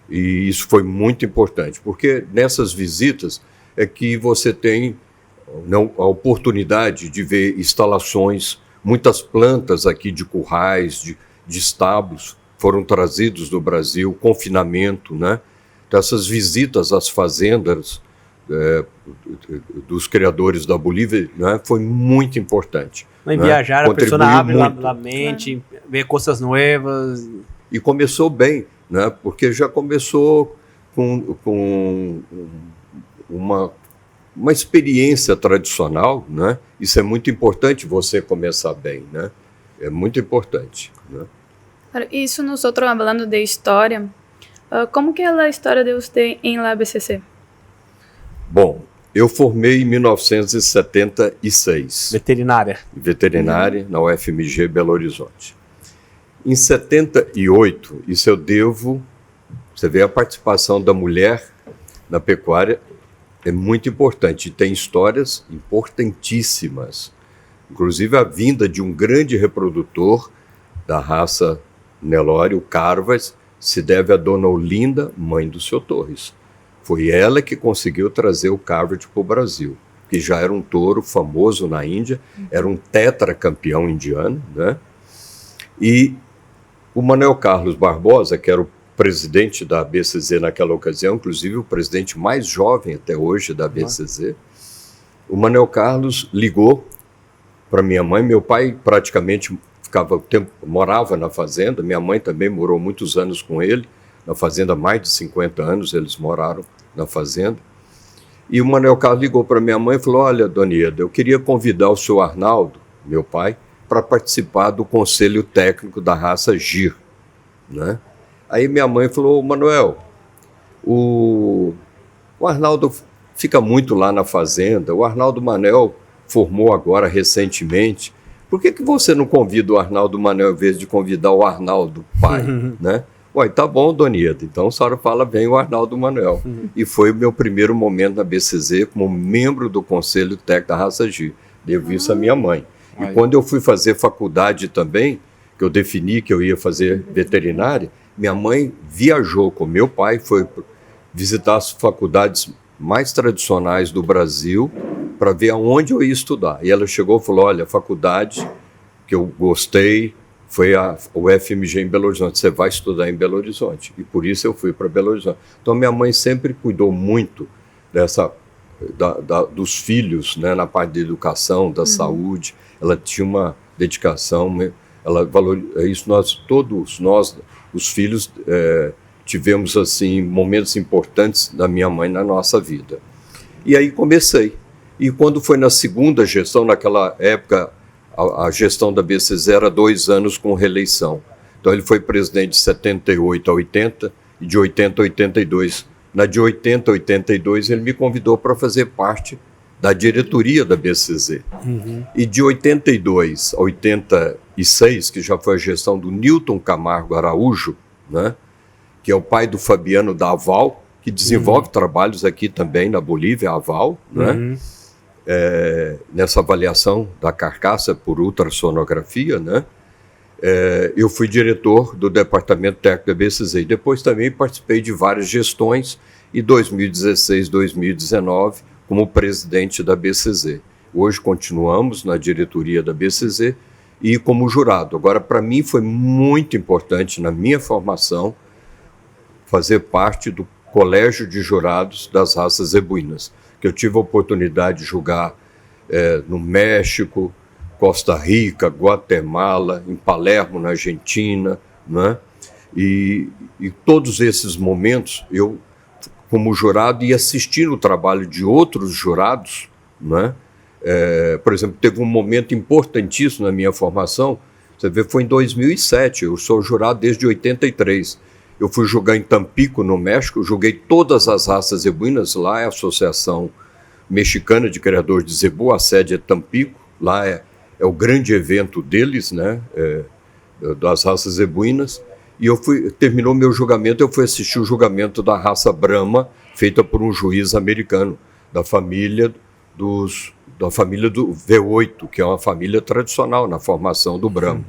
E isso foi muito importante, porque nessas visitas é que você tem a oportunidade de ver instalações, muitas plantas aqui de currais, de estábulos, foram trazidos do Brasil, confinamento, né? Então, essas visitas às fazendas dos criadores da Bolívia, né, foi muito importante. Né? Viajar, a pessoa abre a mente, vê coisas novas. E começou bem, né? Porque já começou com uma experiência tradicional, né? Isso é muito importante você começar bem, né? É muito importante, né? Isso nós outros falando de história, como que é a história de você em la BCC? Bom, eu formei em 1976. Veterinária na UFMG Belo Horizonte. Em 78, isso eu devo, você vê a participação da mulher na pecuária, é muito importante, tem histórias importantíssimas. Inclusive a vinda de um grande reprodutor da raça Nelore, o Carvas, se deve a Dona Olinda, mãe do seu Torres. Foi ela que conseguiu trazer o Carvas para o Brasil, que já era um touro famoso na Índia, era um tetracampeão indiano, né? E o Manuel Carlos Barbosa, que era o presidente da BCZ naquela ocasião, inclusive o presidente mais jovem até hoje da BCZ, o Manuel Carlos ligou para minha mãe. Meu pai praticamente morava na fazenda, minha mãe também morou muitos anos com ele, na fazenda, mais de 50 anos eles moraram na fazenda. E o Manuel Carlos ligou para minha mãe e falou, olha, dona Ieda, eu queria convidar o seu Arnaldo, meu pai, para participar do conselho técnico da raça GIR, né? Aí minha mãe falou, Manuel, o Arnaldo fica muito lá na fazenda, o Arnaldo Manel formou agora recentemente, por que você não convida o Arnaldo Manel em vez de convidar o Arnaldo pai, né? Ué, tá bom, dona Ieda, então a senhora fala bem o Arnaldo Manuel. E foi o meu primeiro momento na BCZ como membro do Conselho Técnico da Raça GIR. Devo isso à minha mãe. E quando eu fui fazer faculdade também, que eu defini que eu ia fazer veterinária, minha mãe viajou com meu pai, foi visitar as faculdades mais tradicionais do Brasil para ver aonde eu ia estudar. E ela chegou e falou, olha, a faculdade que eu gostei foi o FMG em Belo Horizonte, você vai estudar em Belo Horizonte. E por isso eu fui para Belo Horizonte. Então minha mãe sempre cuidou muito dos filhos, né, na parte da educação, da saúde. Ela tinha uma dedicação, ela isso todos nós, os filhos, tivemos assim momentos importantes da minha mãe na nossa vida. E aí comecei. E quando foi na segunda gestão, naquela época, a gestão da BCZ era 2 anos com reeleição. Então ele foi presidente de 78 a 80 e de 80 a 82. Na de 80 a 82 ele me convidou para fazer parte da diretoria da BCZ. E de 82 a 86, que já foi a gestão do Newton Camargo Araújo, né, que é o pai do Fabiano da Aval, que desenvolve trabalhos aqui também na Bolívia, a Aval, né? Nessa avaliação da carcaça por ultrassonografia, né? Eu fui diretor do departamento técnico da BCZ e depois também participei de várias gestões e 2016, 2019 como presidente da BCZ. Hoje continuamos na diretoria da BCZ e como jurado. Agora, para mim foi muito importante na minha formação fazer parte do colégio de jurados das raças zebuínas, que eu tive a oportunidade de julgar no México, Costa Rica, Guatemala, em Palermo, na Argentina, né? E todos esses momentos eu, como jurado, ia assistir o trabalho de outros jurados, né? Por exemplo, teve um momento importantíssimo na minha formação, você vê, foi em 2007, eu sou jurado desde 83. Eu fui julgar em Tampico, no México, julguei todas as raças zebuínas, lá é a Associação Mexicana de Criadores de Zebu, a sede é Tampico, lá é o grande evento deles, né, das raças zebuínas, e terminou meu julgamento, eu fui assistir o julgamento da raça Brahma, feita por um juiz americano, da família do V8, que é uma família tradicional na formação do Brahma.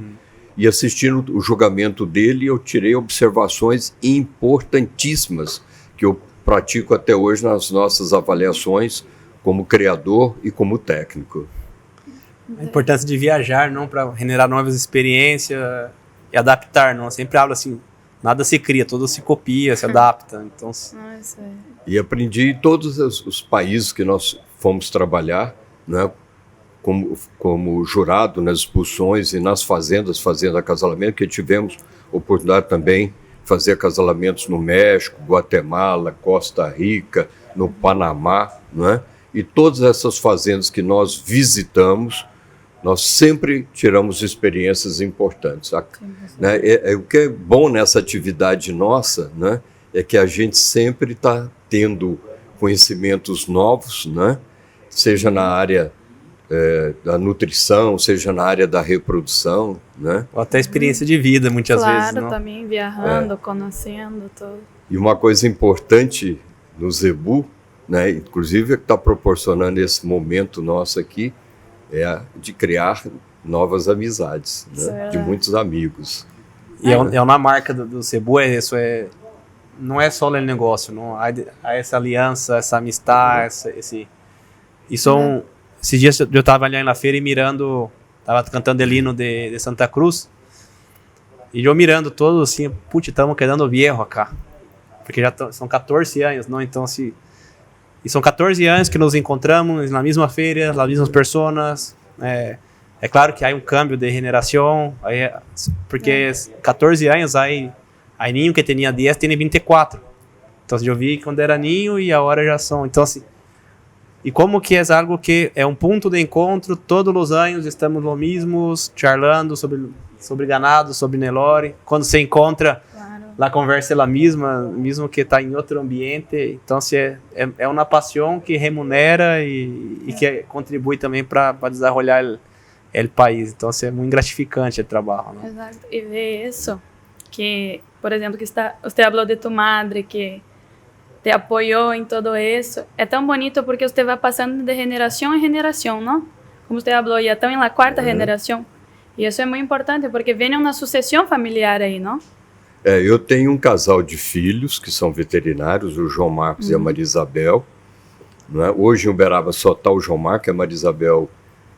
E assistindo o julgamento dele, eu tirei observações importantíssimas que eu pratico até hoje nas nossas avaliações como criador e como técnico. A importância de viajar, não, para generar novas experiências e adaptar, não. Eu sempre hablo assim, nada se cria, tudo se copia, se adapta. Então, E aprendi em todos os países que nós fomos trabalhar, né? Como jurado nas expulsões e nas fazendas, fazendo acasalamento, que tivemos oportunidade também de fazer acasalamentos no México, Guatemala, Costa Rica, no Panamá, né? E todas essas fazendas que nós visitamos, nós sempre tiramos experiências importantes. Né? O que é bom nessa atividade nossa, né, é que a gente sempre está tendo conhecimentos novos, né? Seja na área da nutrição, seja na área da reprodução, né? Ou até experiência de vida, muitas vezes. Claro, também viajando, conhecendo tudo. E uma coisa importante no Zebu, né, inclusive que está proporcionando esse momento nosso aqui, é de criar novas amizades, né, de muitos amigos. E na marca do Zebu, não é só o negócio, não há essa aliança, essa amistade, esses dias eu estava ali na feira e mirando, estava cantando el hino de Santa Cruz, e eu mirando todos assim, putz, estamos quedando viejo acá, porque já são 14 anos, não? Então, e são 14 anos que nos encontramos na mesma feira, as mesmas pessoas. É claro que há um câmbio de generação, porque 14 anos, aí ninho que tinha 10 tem 24. Então, eu vi quando era ninho e agora já são. Então, assim, E como que é algo que é um ponto de encontro, todos os anos estamos lo mesmos, charlando sobre ganado, sobre Nelore. Quando se encontra, a conversa é a mesma, mesmo que está em outro ambiente. Então, é uma paixão que remunera e que contribui também para desenvolver o país. Então, é muito gratificante o trabalho, né? Exato. E ver isso, que, por exemplo, você falou de tu madre, que te apoiou em todo isso. É tão bonito porque você vai passando de geração em geração, não? Como você falou, já estão na quarta geração. E isso é muito importante porque vem uma sucessão familiar aí, não? Eu tenho um casal de filhos que são veterinários, o João Marcos e a Maria Isabel. Né? Hoje em Uberaba só está o João Marcos, a Maria Isabel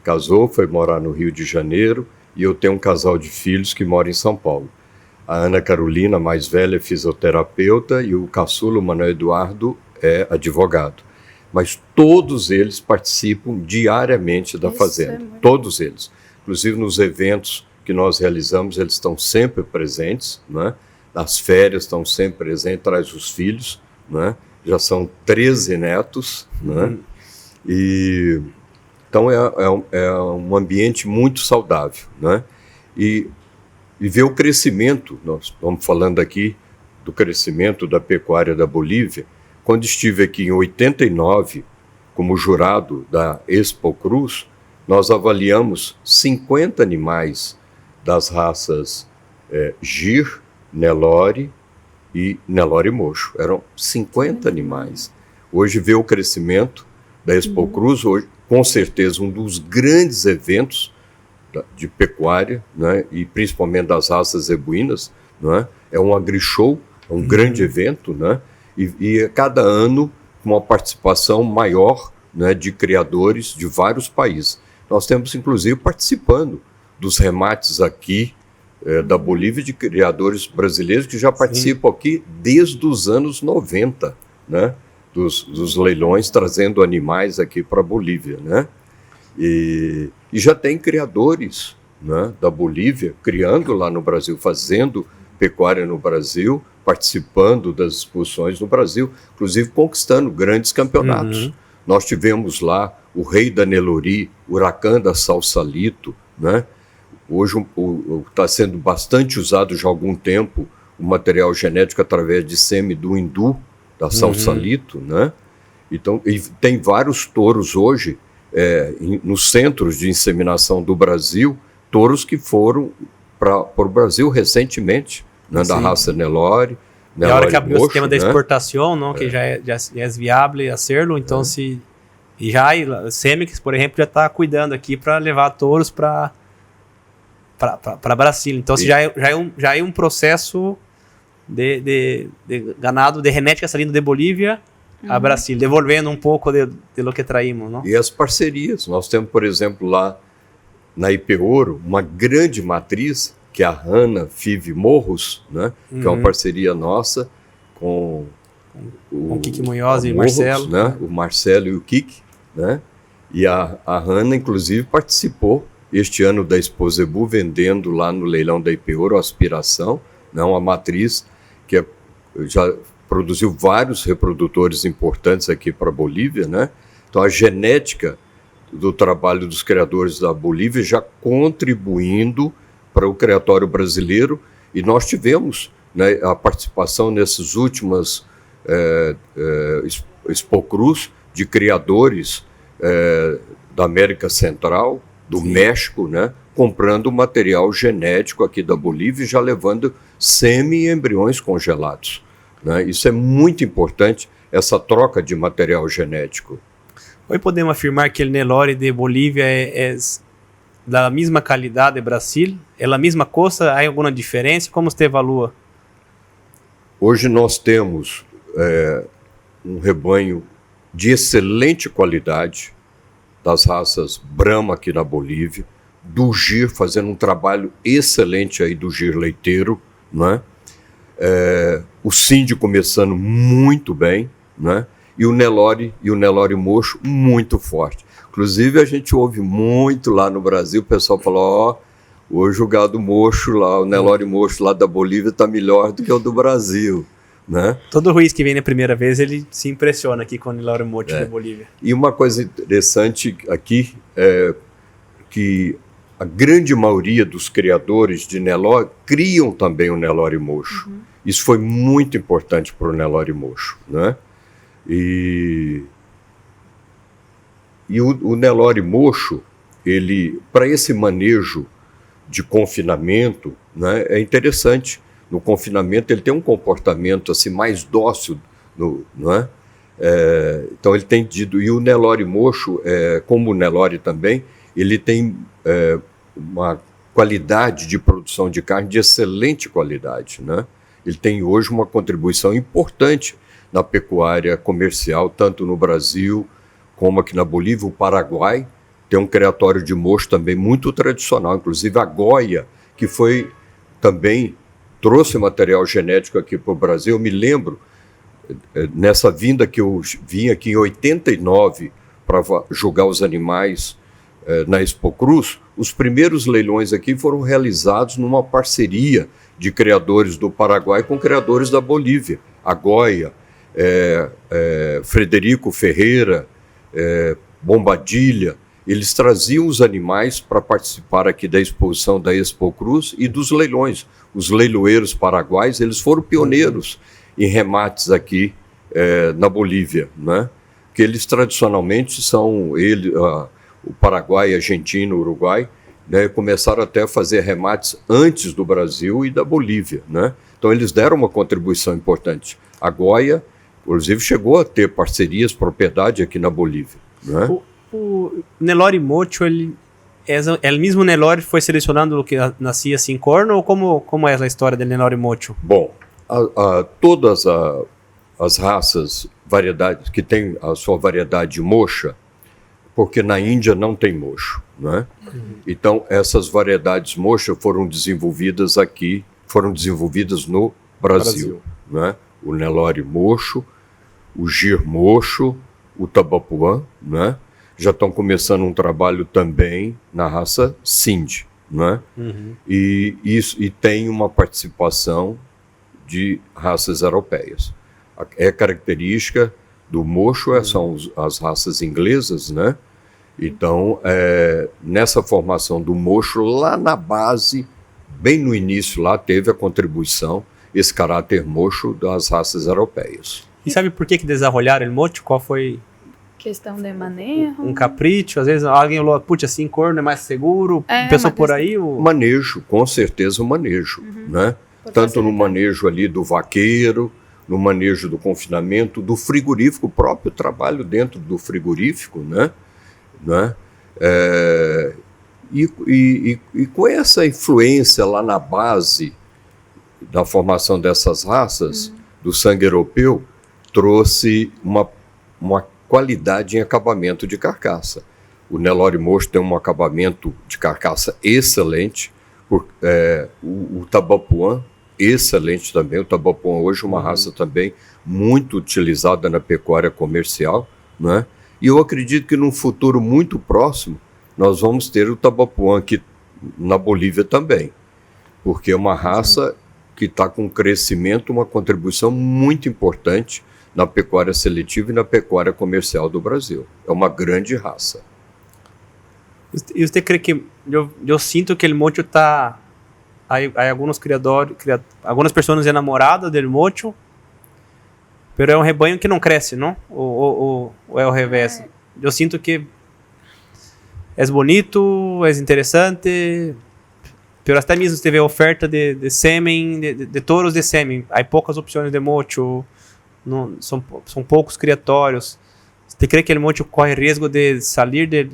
casou, foi morar no Rio de Janeiro, e eu tenho um casal de filhos que mora em São Paulo. A Ana Carolina, mais velha, é fisioterapeuta, e o caçula, o Manuel Eduardo, é advogado. Mas todos eles participam diariamente da fazenda. Todos eles. Inclusive nos eventos que nós realizamos, eles estão sempre presentes, né? Nas férias estão sempre presentes, traz os filhos, né? Já são 13 netos, né? E então é um ambiente muito saudável, né? E ver o crescimento, nós estamos falando aqui do crescimento da pecuária da Bolívia. Quando estive aqui em 89, como jurado da Expo Cruz, nós avaliamos 50 animais das raças Gir, Nelore e Nelore Mocho. Eram 50 animais. Hoje vê o crescimento da Expo Cruz, hoje, com certeza um dos grandes eventos de pecuária, né, e principalmente das raças zebuínas, né, é um agri-show, é um grande evento, né, e a cada ano uma participação maior, né, de criadores de vários países. Nós temos, inclusive, participando dos remates aqui da Bolívia de criadores brasileiros que já participam aqui desde os anos 90, né, dos leilões, trazendo animais aqui para a Bolívia, né? E já tem criadores, né, da Bolívia criando lá no Brasil, fazendo pecuária no Brasil, participando das exposições no Brasil, inclusive conquistando grandes campeonatos. Nós tivemos lá o Rei da Nelori, Huracan da Salsalito, né? Hoje está sendo bastante usado já há algum tempo o material genético através de sêmen do Hindu, da Salsalito, né? Então, e tem vários touros hoje nos centros de inseminação do Brasil, touros que foram para o Brasil recentemente, né, da raça Nelore. E a hora que abriu o sistema de exportação, não, que já é viável hacerlo, então e já a Semix, por exemplo, já está cuidando aqui para levar touros para Brasil. Então já é um processo de ganado, de genética saindo de Bolívia a Brasil, devolvendo um pouco de lo que traímos, não? E as parcerias, nós temos, por exemplo, lá na IPEouro, uma grande matriz, que é a Hanna Five Morros, né? Que é uma parceria nossa com o Kiki Munhoz e Marcelo, né? O Marcelo e o Kiki, né? E a Hanna, inclusive, participou este ano da Expo Zebu, vendendo lá no leilão da IPEouro a aspiração, né? Uma matriz que já produziu vários reprodutores importantes aqui para a Bolívia, né? Então a genética do trabalho dos criadores da Bolívia já contribuindo para o criatório brasileiro, e nós tivemos, né, a participação nessas últimas Expo Cruz de criadores da América Central, do México, né, comprando material genético aqui da Bolívia e já levando semi-embriões congelados, né? Isso é muito importante, essa troca de material genético. Hoje podemos afirmar que o Nelore de Bolívia é da mesma qualidade do Brasil? É a mesma coisa? Há alguma diferença? Como você evalua? Hoje nós temos um rebanho de excelente qualidade das raças Brahma aqui na Bolívia, do Gir fazendo um trabalho excelente aí do Gir leiteiro, né? O Cindy começando muito bem, né? E o Nelore Mocho muito forte. Inclusive a gente ouve muito lá no Brasil, o pessoal fala, hoje o gado mocho lá, o Nelore Mocho lá da Bolívia está melhor do que o do Brasil. né? Todo Ruiz que vem na primeira vez, ele se impressiona aqui com o Nelore Mocho da Bolívia. E uma coisa interessante aqui é que a grande maioria dos criadores de Nelore criam também o Nelore Mocho. Isso foi muito importante para o Nelore Mocho, né? E o Nelore Mocho, ele, para esse manejo de confinamento, né, é interessante. No confinamento ele tem um comportamento assim mais dócil, não é? Então ele tem tido, e o Nelore Mocho, como o Nelore também, ele tem uma qualidade de produção de carne de excelente qualidade, né? Ele tem hoje uma contribuição importante na pecuária comercial, tanto no Brasil como aqui na Bolívia. O Paraguai tem um criatório de mocho também muito tradicional, inclusive a Goya, que foi também trouxe material genético aqui para o Brasil. Eu me lembro, nessa vinda que eu vim aqui em 89 para julgar os animais na Expo Cruz, os primeiros leilões aqui foram realizados numa parceria de criadores do Paraguai com criadores da Bolívia. A Goya, Frederico Ferreira, Bombadilha, eles traziam os animais para participar aqui da exposição da Expo Cruz e dos leilões. Os leiloeiros paraguaios, eles foram pioneiros em remates aqui na Bolívia, né? Que eles tradicionalmente são, o Paraguai, Argentina, Uruguai, né, começaram até a fazer remates antes do Brasil e da Bolívia, né? Então eles deram uma contribuição importante. A Goya, inclusive, chegou a ter parcerias, propriedade aqui na Bolívia, né? O Nelore Mocho, ele é o mesmo Nelore que foi selecionando o que nascia sem corno, ou como é a história do Nelore Mocho? Bom, todas as raças, variedades que têm a sua variedade mocha, porque na Índia não tem mocho, né? Então essas variedades mocha foram desenvolvidas aqui, foram desenvolvidas no Brasil. Né? O Nelore Mocho, o Gir Mocho, o Tabapuã, né? Já estão começando um trabalho também na raça Sindh, né? E tem uma participação de raças europeias. É característica do mocho, são as raças inglesas, né? Então, nessa formação do mocho, lá na base, bem no início, lá teve a contribuição, esse caráter mocho das raças europeias. E sabe por que desarrolharam o mocho? Qual foi? Questão de manejo. Um capricho, às vezes alguém falou, putz, assim corno é mais seguro, pensou por aí? Manejo, com certeza o manejo, né? Tanto no manejo ali do vaqueiro, no manejo do confinamento, do frigorífico, o próprio trabalho dentro do frigorífico, né? E com essa influência lá na base da formação dessas raças, do sangue europeu, trouxe uma qualidade em acabamento de carcaça. O Nelore Mocho tem um acabamento de carcaça excelente, o Tabapuã excelente também. O Tabapuã hoje é uma raça também muito utilizada na pecuária comercial, né? E eu acredito que num futuro muito próximo nós vamos ter o Tabapuã aqui na Bolívia também, porque é uma raça que está com crescimento, uma contribuição muito importante na pecuária seletiva e na pecuária comercial do Brasil. É uma grande raça. E você crê que... Eu sinto que o mocho está... Hay algunos criadores, algumas pessoas enamoradas do mocho, mas é um rebanho que não cresce, não? Ou é o revés? Eu sinto que é bonito, é interessante, mas até mesmo teve a oferta de sêmen, de touros de sêmen. Há poucas opções de mocho, são poucos criatórios. Você crê que o mocho corre risco de sair, de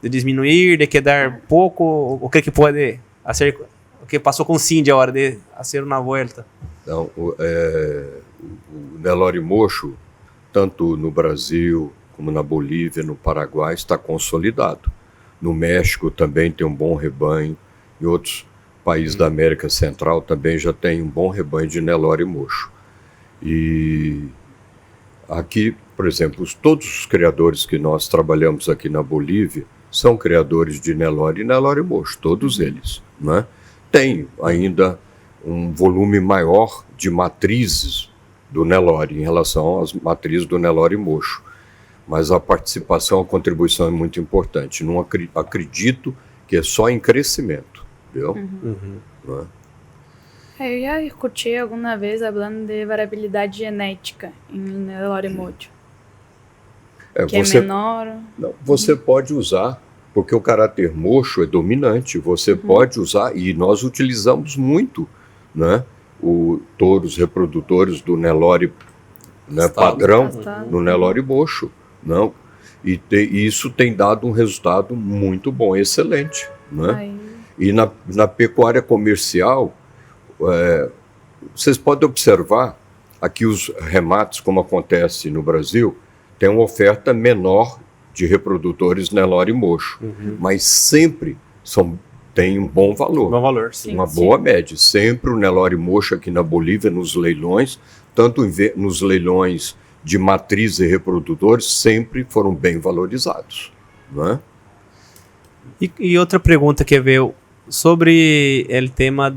diminuir, de quedar pouco? Ou crê que pode ser o que passou com o Sindh a hora de fazer uma volta? Então, o Nelore Mocho, tanto no Brasil como na Bolívia, no Paraguai, está consolidado. No México também tem um bom rebanho. Em outros países da América Central também já tem um bom rebanho de Nelore Mocho. E aqui, por exemplo, todos os criadores que nós trabalhamos aqui na Bolívia são criadores de Nelore e Nelore Mocho, todos eles, né? Tem ainda um volume maior de matrizes do Nelore, em relação às matrizes do Nelore Mocho. Mas a participação, a contribuição é muito importante. Não acredito que é só em crescimento, viu? Não é? Eu já escutei alguma vez falando de variabilidade genética em Nelore Mocho. Que é menor. Não, você pode usar, porque o caráter mocho é dominante, você pode usar, e nós utilizamos muito, né, touros reprodutores do Nelore, né, padrão, no Nelore mocho. Não? E isso tem dado um resultado muito bom, excelente. Né? E na pecuária comercial, vocês podem observar aqui os remates, como acontece no Brasil, tem uma oferta menor de reprodutores Nelore mocho, mas sempre tem um bom valor. Bom valor, sim. Uma boa média. Sempre o Nelore mocho aqui na Bolívia, nos leilões, tanto nos leilões de matriz e reprodutores, sempre foram bem valorizados. Né? E outra pergunta que veio sobre o tema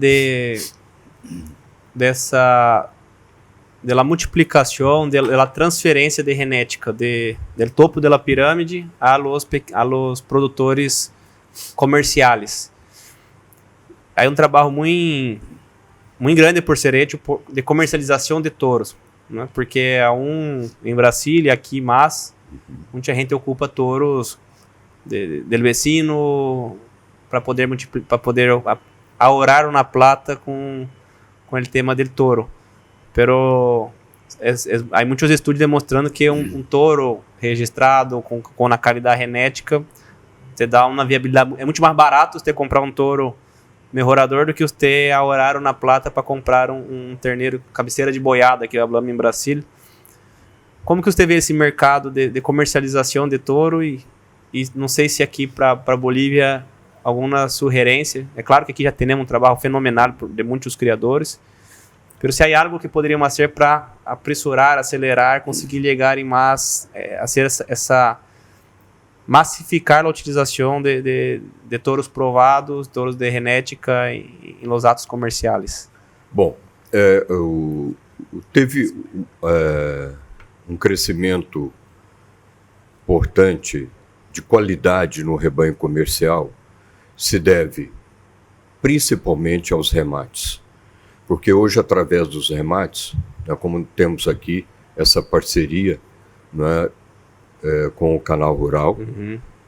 dessa da multiplicação, da transferência de genética do topo da pirâmide a los produtores comerciais. Há um trabalho muito grande por ser hecho de comercialização de touros, né? Porque em Brasília, aqui mais, muita gente ocupa touros del vecino para poder ahorrar uma plata com o tema del toro. Pero há muitos estudos demonstrando que um touro registrado com a qualidade genética te dá uma viabilidade. É muito mais barato você comprar um touro melhorador do que você ahorrar uma plata para comprar um terneiro cabeceira de boiada, que falamos em Brasília. Como que você vê esse mercado de comercialização de touro e não sei se aqui para Bolívia alguma sugerência? É claro que aqui já temos um trabalho fenomenal de muitos criadores, mas se há algo que poderiam ser para apressurar, acelerar, conseguir chegar em mais, massificar a utilização de touros provados, touros de genética em los atos comerciais? Bom, teve um crescimento importante de qualidade no rebanho comercial, se deve principalmente aos remates. Porque hoje, através dos remates, né, como temos aqui essa parceria, né, com o Canal Rural,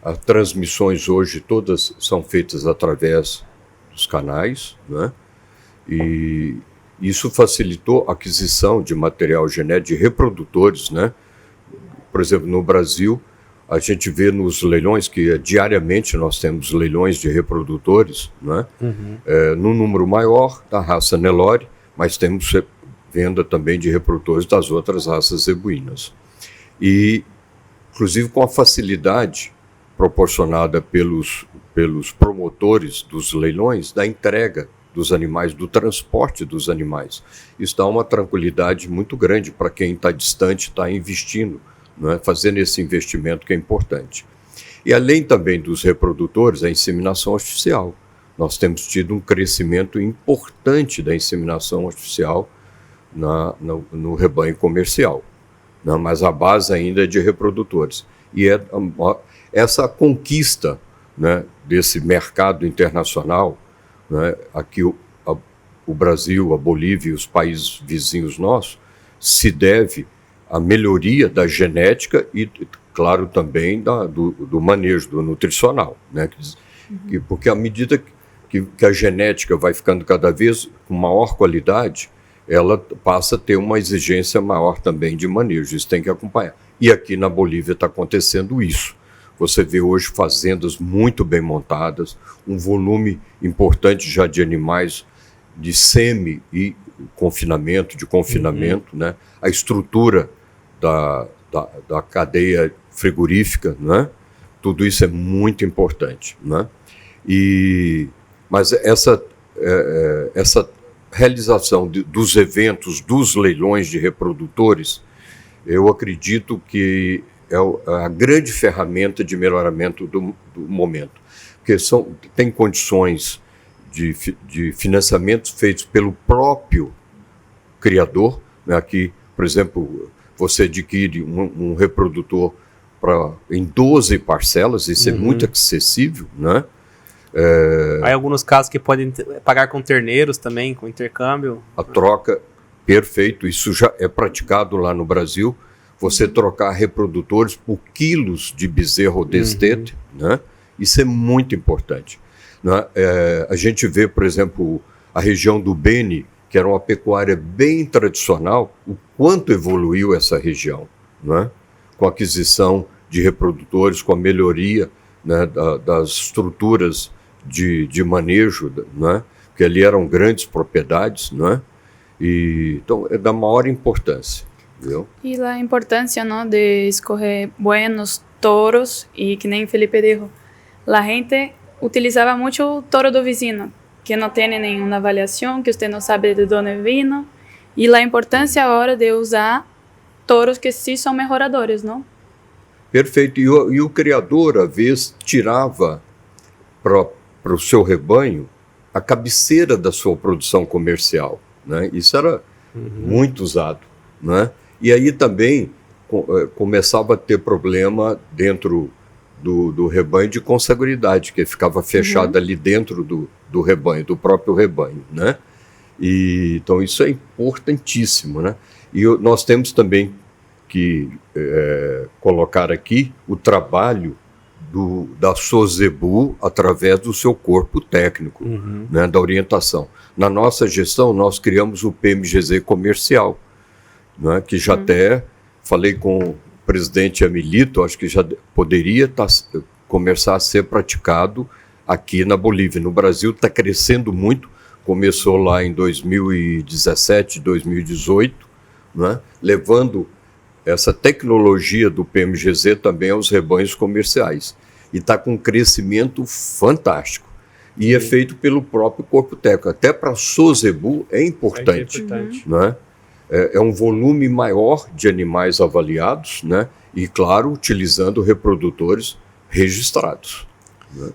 as transmissões hoje todas são feitas através dos canais, né, e isso facilitou a aquisição de material genético de reprodutores. Né. Por exemplo, no Brasil, a gente vê nos leilões que diariamente nós temos leilões de reprodutores, né? No número maior da raça Nelore, mas temos venda também de reprodutores das outras raças zebuínas. E, inclusive, com a facilidade proporcionada pelos promotores dos leilões, da entrega dos animais, do transporte dos animais. Isso dá uma tranquilidade muito grande para quem está distante, está investindo, né, fazendo esse investimento que é importante. E além também dos reprodutores, a inseminação artificial. Nós temos tido um crescimento importante da inseminação artificial no rebanho comercial, né, mas a base ainda é de reprodutores. E essa conquista, né, desse mercado internacional, né, aqui o Brasil, a Bolívia e os países vizinhos nossos, se deve a melhoria da genética e, claro, também do manejo, do nutricional. Né? Porque à medida que a genética vai ficando cada vez com maior qualidade, ela passa a ter uma exigência maior também de manejo. Isso tem que acompanhar. E aqui na Bolívia está acontecendo isso. Você vê hoje fazendas muito bem montadas, um volume importante já de animais de semi e confinamento, né? A estrutura da cadeia frigorífica, né? Tudo isso é muito importante. Né? Mas essa realização dos eventos, dos leilões de reprodutores, eu acredito que é a grande ferramenta de melhoramento do momento. Porque tem condições de financiamento feitos pelo próprio criador, né? Aqui por exemplo, você adquire um reprodutor em 12 parcelas, isso é muito acessível, né? Há alguns casos que podem pagar com terneiros também, com intercâmbio. A troca, perfeito, isso já é praticado lá no Brasil, você trocar reprodutores por quilos de bezerro ou destete, né? Isso é muito importante, né? A gente vê, por exemplo, a região do Beni, que era uma pecuária bem tradicional, o quanto evoluiu essa região, né? Com a aquisição de reprodutores, com a melhoria, né, das estruturas de manejo, né? Porque ali eram grandes propriedades, né? Então é da maior importância. Viu? E a importância, não, de escolher buenos toros, e que nem Felipe dijo, a gente utilizava muito o toro do vizinho, que não tem nenhuma avaliação, que você não sabe de onde vino, e a importância agora de usar toros que sim são melhoradores, não? Perfeito. E o criador, às vezes, tirava para o seu rebanho a cabeceira da sua produção comercial, né? Isso era muito usado, né? E aí também começava a ter problema dentro do rebanho de consanguinidade, que ficava fechado ali dentro do rebanho, do próprio rebanho, né? Então isso é importantíssimo, né? E nós temos também que colocar aqui o trabalho da Sozebu através do seu corpo técnico, né, da orientação. Na nossa gestão, nós criamos o PMGZ comercial, né, que já até falei com o presidente Amilito, acho que já poderia começar a ser praticado aqui na Bolívia. No Brasil está crescendo muito, começou lá em 2017, 2018, né, levando essa tecnologia do PMGZ também aos rebanhos comerciais. E está com um crescimento fantástico. E é feito pelo próprio corpo técnico. Até para a Sozebu é importante. Né? É um volume maior de animais avaliados, né? E, claro, utilizando reprodutores registrados. Né?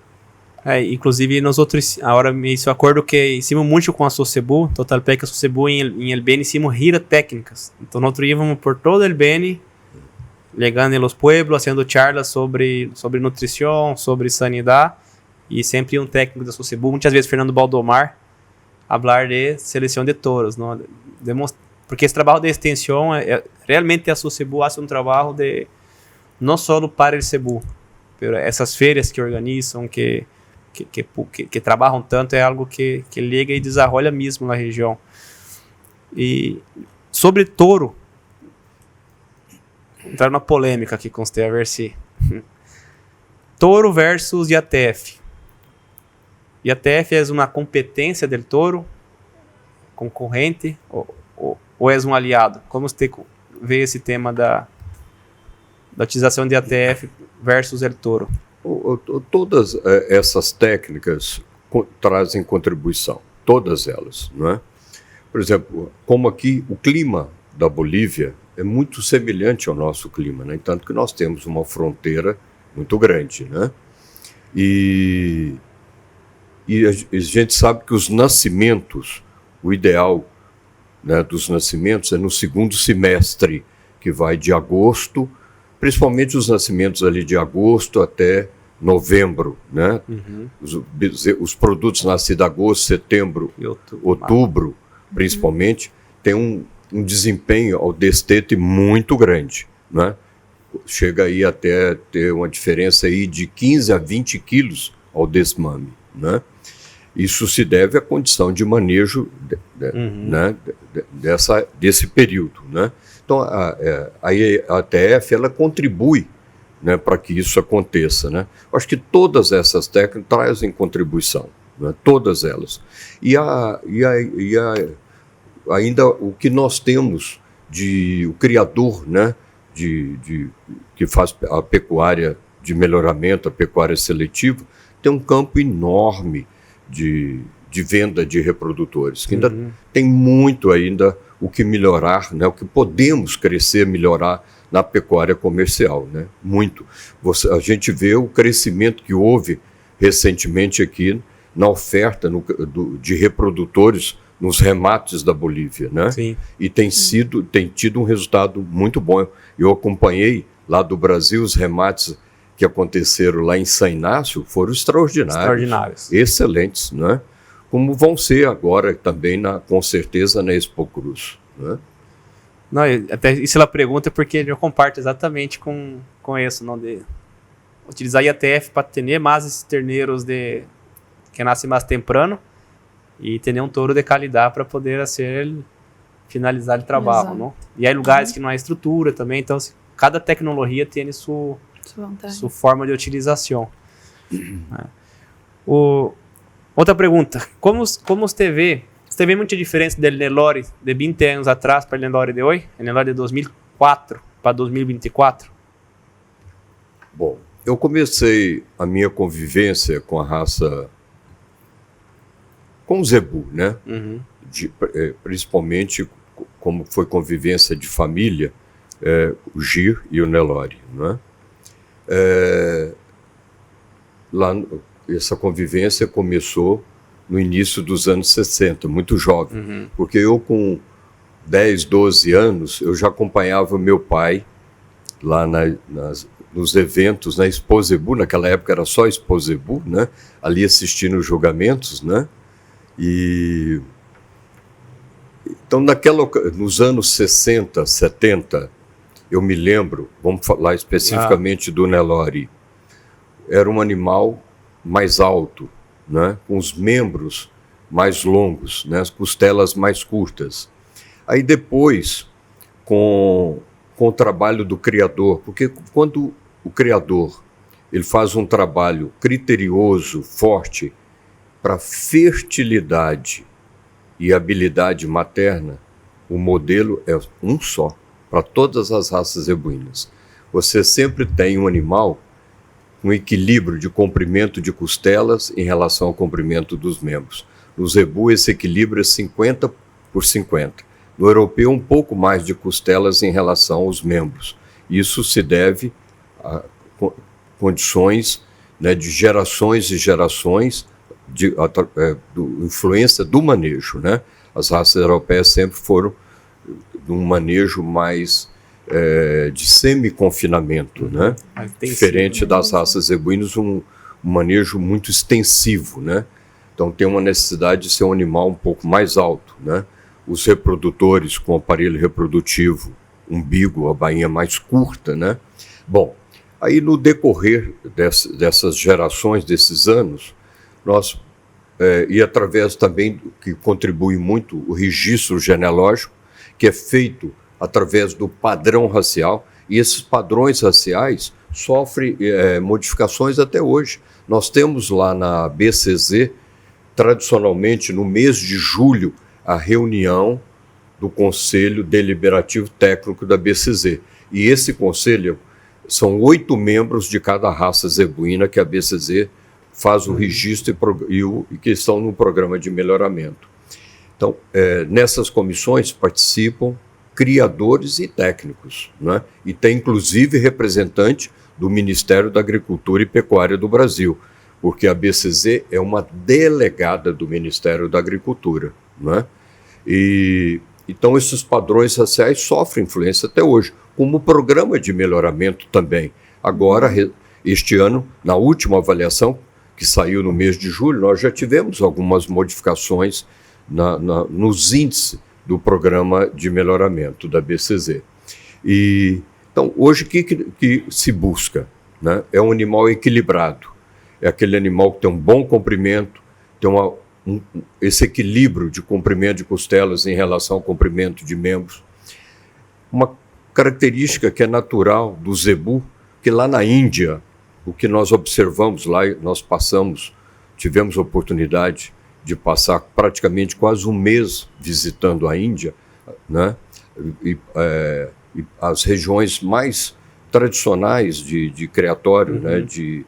Inclusive, nós outros, agora me hizo acordo que hicimos muito com a Sozebu, Total Peca Sozebu em El Beni, hicimos giras técnicas. Então, nós íamos por todo El Beni, chegando em los pueblos, fazendo charlas sobre nutrição, sobre sanidade, e sempre um técnico da Sozebu, muitas vezes Fernando Baldomar, falar de seleção de touros, não? Porque esse trabalho de extensão, realmente a Sozebu faz um trabalho de não só para o Cebu, mas essas feiras que organizam, que trabalham tanto, é algo que liga e desenvolve mesmo na região. E sobre touro, entrar numa polêmica aqui com você, a ver se... Touro versus IATF. IATF é uma competência do touro, concorrente, ou é um aliado? Como você vê esse tema da utilização de IATF versus el touro? Todas essas técnicas trazem contribuição, todas elas, não é? Por exemplo, como aqui o clima da Bolívia é muito semelhante ao nosso clima, né? Tanto que nós temos uma fronteira muito grande, né? E a gente sabe que os nascimentos, o ideal, né, dos nascimentos é no segundo semestre, que vai de agosto, principalmente os nascimentos ali de agosto até novembro, né? Os produtos nascidos em agosto, setembro, outubro, principalmente, tem um desempenho ao destete muito grande, né? Chega aí até ter uma diferença aí de 15 a 20 quilos ao desmame, né? Isso se deve à condição de manejo né, desse período, né? Então, a ATF, ela contribui, né, para que isso aconteça, né? Eu acho que todas essas técnicas trazem contribuição, né? Todas elas. Ainda o que nós temos o criador, né, que faz a pecuária de melhoramento, a pecuária seletiva, tem um campo enorme de venda de reprodutores, que ainda tem muito ainda o que melhorar, né, o que podemos crescer, melhorar na pecuária comercial, né, muito. A gente vê o crescimento que houve recentemente aqui na oferta de reprodutores nos remates da Bolívia, né? Sim. E tem tido um resultado muito bom. Eu acompanhei lá do Brasil os remates que aconteceram lá em São Inácio, foram extraordinários. Excelentes, né? Como vão ser agora também, com certeza, na Expo Cruz, né? Não, até isso ela pergunta porque eu comparto exatamente com isso, não de utilizar IATF para ter mais esses terneiros que nascem mais temprano e ter um touro de qualidade para poder finalizar o trabalho, não? E aí lugares que não há estrutura também, então cada tecnologia tem sua forma de utilização. Outra pergunta, como você vê muita diferença do Nelore de 20 anos atrás para o Nelore de hoje? O Nelore de 2004 para 2024? Bom, eu comecei a minha convivência com a raça, com o zebu, né? Uhum. Principalmente como foi convivência de família, o Gir e o Nelore, né? Lá, essa convivência começou no início dos anos 60, muito jovem, porque eu com 10, 12 anos, eu já acompanhava meu pai lá nos eventos, na Expo Zebu, naquela época era só Expo Zebu, né? Ali assistindo os julgamentos, né? E então nos anos 60, 70, eu me lembro, vamos falar especificamente do Nelore, era um animal mais alto, né? Com os membros mais longos, né? As costelas mais curtas. Aí depois, com o trabalho do criador, porque quando o criador ele faz um trabalho criterioso, forte, para fertilidade e habilidade materna, o modelo é um só, para todas as raças zebuínas. Você sempre tem um animal um equilíbrio de comprimento de costelas em relação ao comprimento dos membros. No zebu, esse equilíbrio é 50 por 50. No europeu, um pouco mais de costelas em relação aos membros. Isso se deve a condições, né, de gerações e gerações de influência do manejo, né? As raças europeias sempre foram de um manejo mais de semi-confinamento, né? Diferente das raças zebuínas, um manejo muito extensivo, né? Então tem uma necessidade de ser um animal um pouco mais alto, né? Os reprodutores com aparelho reprodutivo, umbigo, a bainha mais curta, né? Bom, aí no decorrer dessas gerações, desses anos, nós, e através também que contribui muito o registro genealógico, que é feito através do padrão racial, e esses padrões raciais sofrem modificações até hoje. Nós temos lá na BCZ, tradicionalmente no mês de julho, a reunião do Conselho Deliberativo Técnico da BCZ. E esse conselho são 8 membros de cada raça zebuína que a BCZ faz o registro e que estão no programa de melhoramento. Então, nessas comissões participam criadores e técnicos, né? E tem inclusive representante do Ministério da Agricultura e Pecuária do Brasil, porque a BCZ é uma delegada do Ministério da Agricultura, né? E então esses padrões raciais sofrem influência até hoje, como programa de melhoramento também. Agora, este ano, na última avaliação, que saiu no mês de julho, nós já tivemos algumas modificações nos índices do programa de melhoramento da BCZ. E, então, hoje, o que se busca, né? É um animal equilibrado. É aquele animal que tem um bom comprimento, tem esse equilíbrio de comprimento de costelas em relação ao comprimento de membros. Uma característica que é natural do zebu, que lá na Índia, o que nós observamos lá, nós tivemos a oportunidade de passar praticamente quase um mês visitando a Índia, né? E as regiões mais tradicionais de criatório, né? de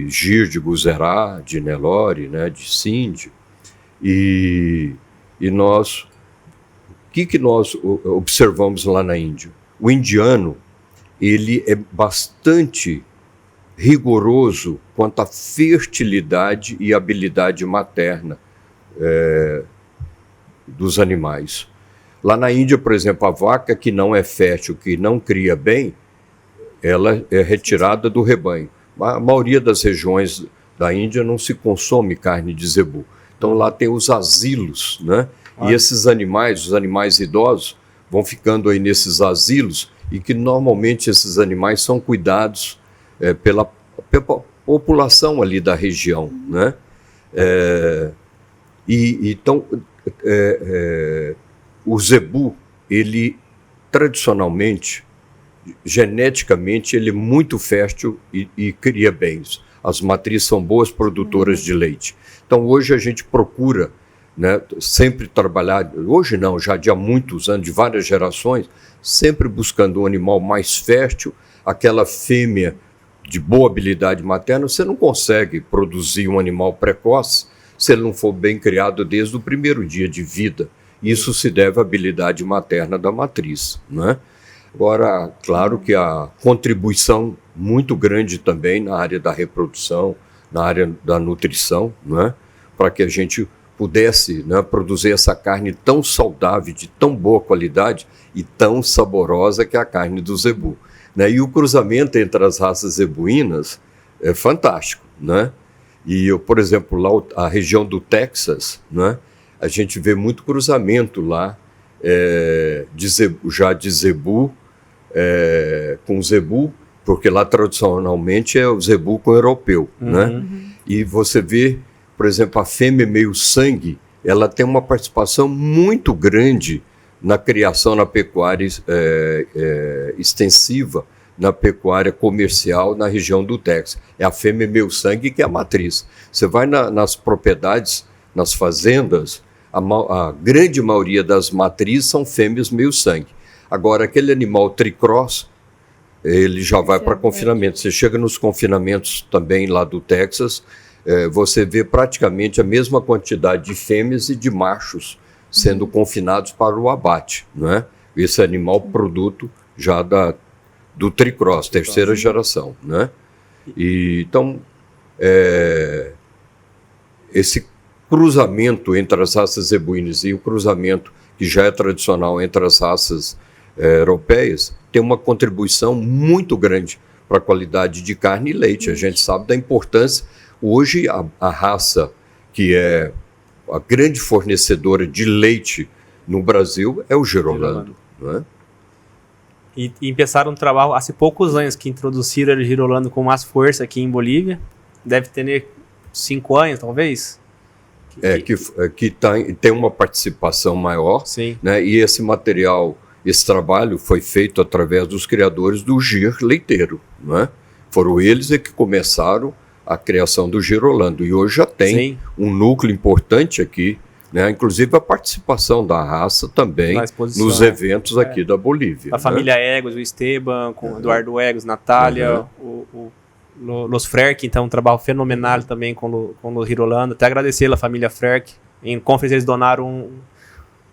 Gir, de Guzerá, de Nelore, né? De Sindh. E nós, o que nós observamos lá na Índia? O indiano, ele é bastante rigoroso quanto à fertilidade e habilidade materna. dos animais. Lá na Índia, por exemplo, a vaca que não é fértil, que não cria bem, ela é retirada do rebanho. A maioria das regiões da Índia não se consome carne de zebu. Então lá tem os asilos, né? E esses animais, os animais idosos, vão ficando aí nesses asilos e que normalmente esses animais são cuidados pela população ali da região, né? Então, o zebu, ele tradicionalmente, geneticamente, ele é muito fértil e cria bem. As matrizes são boas produtoras de leite. Então, hoje a gente procura, né, sempre trabalhar, hoje não, já de há muitos anos, de várias gerações, sempre buscando um animal mais fértil, aquela fêmea de boa habilidade materna. Você não consegue produzir um animal precoce se ele não for bem criado desde o primeiro dia de vida. Isso se deve à habilidade materna da matriz, né? Agora, claro que a contribuição muito grande também na área da reprodução, na área da nutrição, né? Para que a gente pudesse, né, produzir essa carne tão saudável, de tão boa qualidade e tão saborosa que é a carne do zebu, né? E o cruzamento entre as raças zebuínas é fantástico, né? E eu, por exemplo, lá a região do Texas, né, a gente vê muito cruzamento lá de zebu com zebu, porque lá tradicionalmente é o zebu com europeu, né? E você vê, por exemplo, a fêmea meio sangue, ela tem uma participação muito grande na criação na pecuária extensiva, na pecuária comercial na região do Texas. É a fêmea meio sangue que é a matriz. Você vai nas propriedades, nas fazendas, a grande maioria das matrizes são fêmeas meio sangue. Agora, aquele animal tricross, ele já vai para confinamento. Você chega nos confinamentos também lá do Texas, você vê praticamente a mesma quantidade de fêmeas e de machos sendo confinados para o abate, né? Esse animal produto já do tricross, terceira geração, né? E, então, esse cruzamento entre as raças zebuínas e o cruzamento que já é tradicional entre as raças europeias tem uma contribuição muito grande para a qualidade de carne e leite. A gente sabe da importância. Hoje, a raça que é a grande fornecedora de leite no Brasil é o Girolando, né? E começaram um trabalho há poucos anos que introduziram o Girolando com mais força aqui em Bolívia. Deve ter 5 anos, talvez. Que tem uma participação maior. Sim. Né? E esse trabalho foi feito através dos criadores do Gir leiteiro, né? Foram eles que começaram a criação do Girolando. E hoje já tem um núcleo importante aqui, né? Inclusive a participação da raça também nos eventos aqui da Bolívia. A família Egos, o Esteban, com o Eduardo Egos, Natália, o Los Frerk, então um trabalho fenomenal também com o Girolando. Até agradecer a família Frerk. Em conferência eles donaram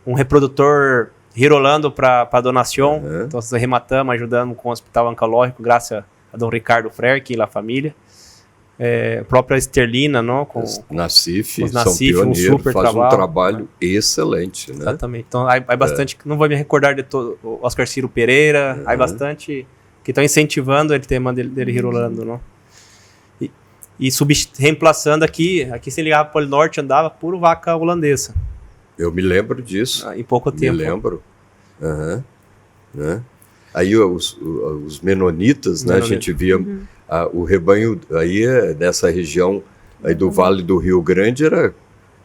um reprodutor Girolando para a donação. Então nós rematamos, ajudamos com o hospital oncológico, graças a Dom Ricardo Frerk e a família. A própria Esterlina, não? Com Nassif, são pioneiros, faz um trabalho excelente, né? Exatamente. Então, há bastante, não vou me recordar de todo, o Oscar Ciro Pereira, há bastante que estão incentivando o tema dele Girolando, não? E reemplaçando aqui se ligava para o norte, andava puro vaca holandesa. Eu me lembro disso. Em pouco tempo. Me lembro. Né? Aí os menonitas, né? A gente via o rebanho aí dessa região aí do Vale do Rio Grande era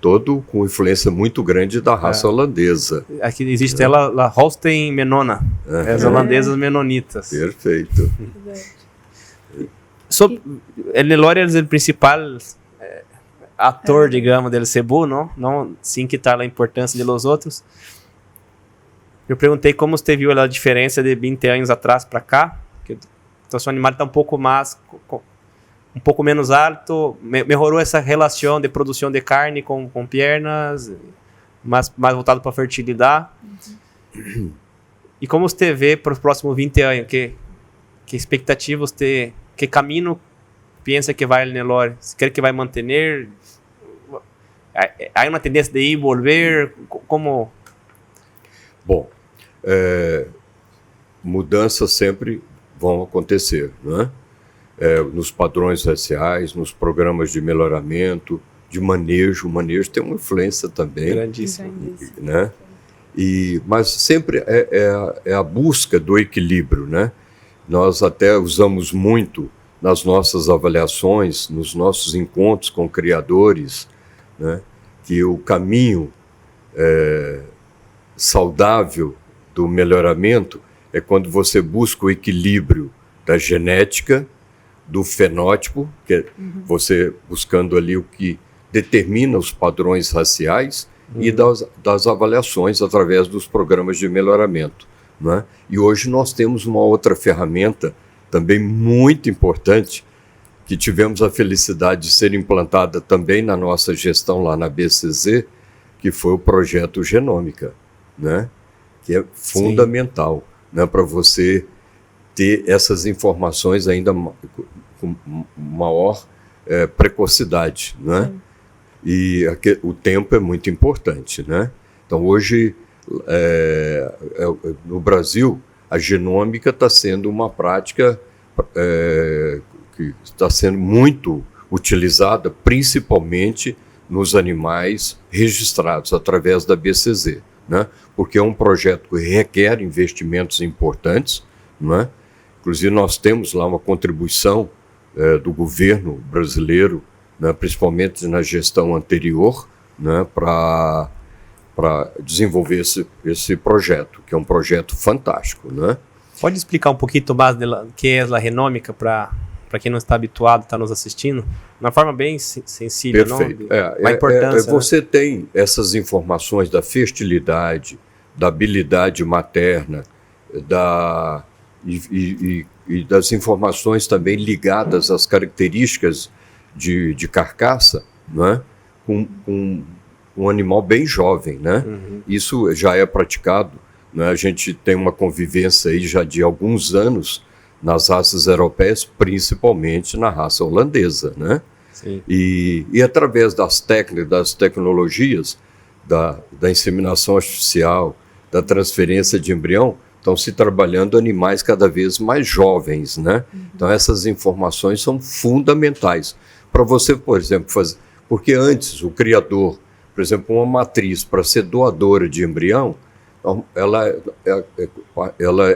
todo com influência muito grande da raça holandesa. Aqui existe a Holstein Menona, as holandesas menonitas. Perfeito. El Nelore é o principal ator, digamos, del Cebu, não sem quitar a importância de los outros. Eu perguntei como você viu a diferença de 20 anos atrás para cá, que então seu animal está um pouco menos alto, melhorou essa relação de produção de carne com pernas, mais voltado para a fertilidade. E como você vê para os próximos 20 anos? Que expectativa você... Que caminho pensa que vai o Nelore? Você quer que vai manter? há uma tendência de ir e volver? Como? Bom, mudanças sempre vão acontecer, né? Nos padrões raciais, nos programas de melhoramento, de manejo. O manejo tem uma influência também. Grandíssima. Né? Mas sempre é a busca do equilíbrio, né? Nós até usamos muito nas nossas avaliações, nos nossos encontros com criadores, né? Que o caminho saudável do melhoramento é quando você busca o equilíbrio da genética, do fenótipo, que é você buscando ali o que determina os padrões raciais, e das avaliações através dos programas de melhoramento, né? E hoje nós temos uma outra ferramenta também muito importante, que tivemos a felicidade de ser implantada também na nossa gestão lá na BCZ, que foi o projeto Genômica, né? Que é fundamental, né, para você ter essas informações ainda com maior precocidade, né? E o tempo é muito importante, né? Então, hoje, no Brasil, a genômica está sendo uma prática que está sendo muito utilizada, principalmente nos animais registrados através da BCZ, né? Porque é um projeto que requer investimentos importantes, né? Inclusive, nós temos lá uma contribuição do governo brasileiro, né, principalmente na gestão anterior, né, para desenvolver esse projeto, que é um projeto fantástico, né? Pode explicar um pouquinho mais do que é a genômica para quem não está habituado, está nos assistindo? De uma forma bem sensível, perfeito. Não? A importância. Você tem essas informações da fertilidade, da habilidade materna, e das informações também ligadas às características de carcaça, né? Com um animal bem jovem, né? Isso já é praticado, né? A gente tem uma convivência aí já de alguns anos nas raças europeias, principalmente na raça holandesa, né? Sim. E através das técnicas, das tecnologias, da inseminação artificial, da transferência de embrião, estão se trabalhando animais cada vez mais jovens, né? Então essas informações são fundamentais para você, por exemplo, fazer... Porque antes o criador, por exemplo, uma matriz para ser doadora de embrião, ela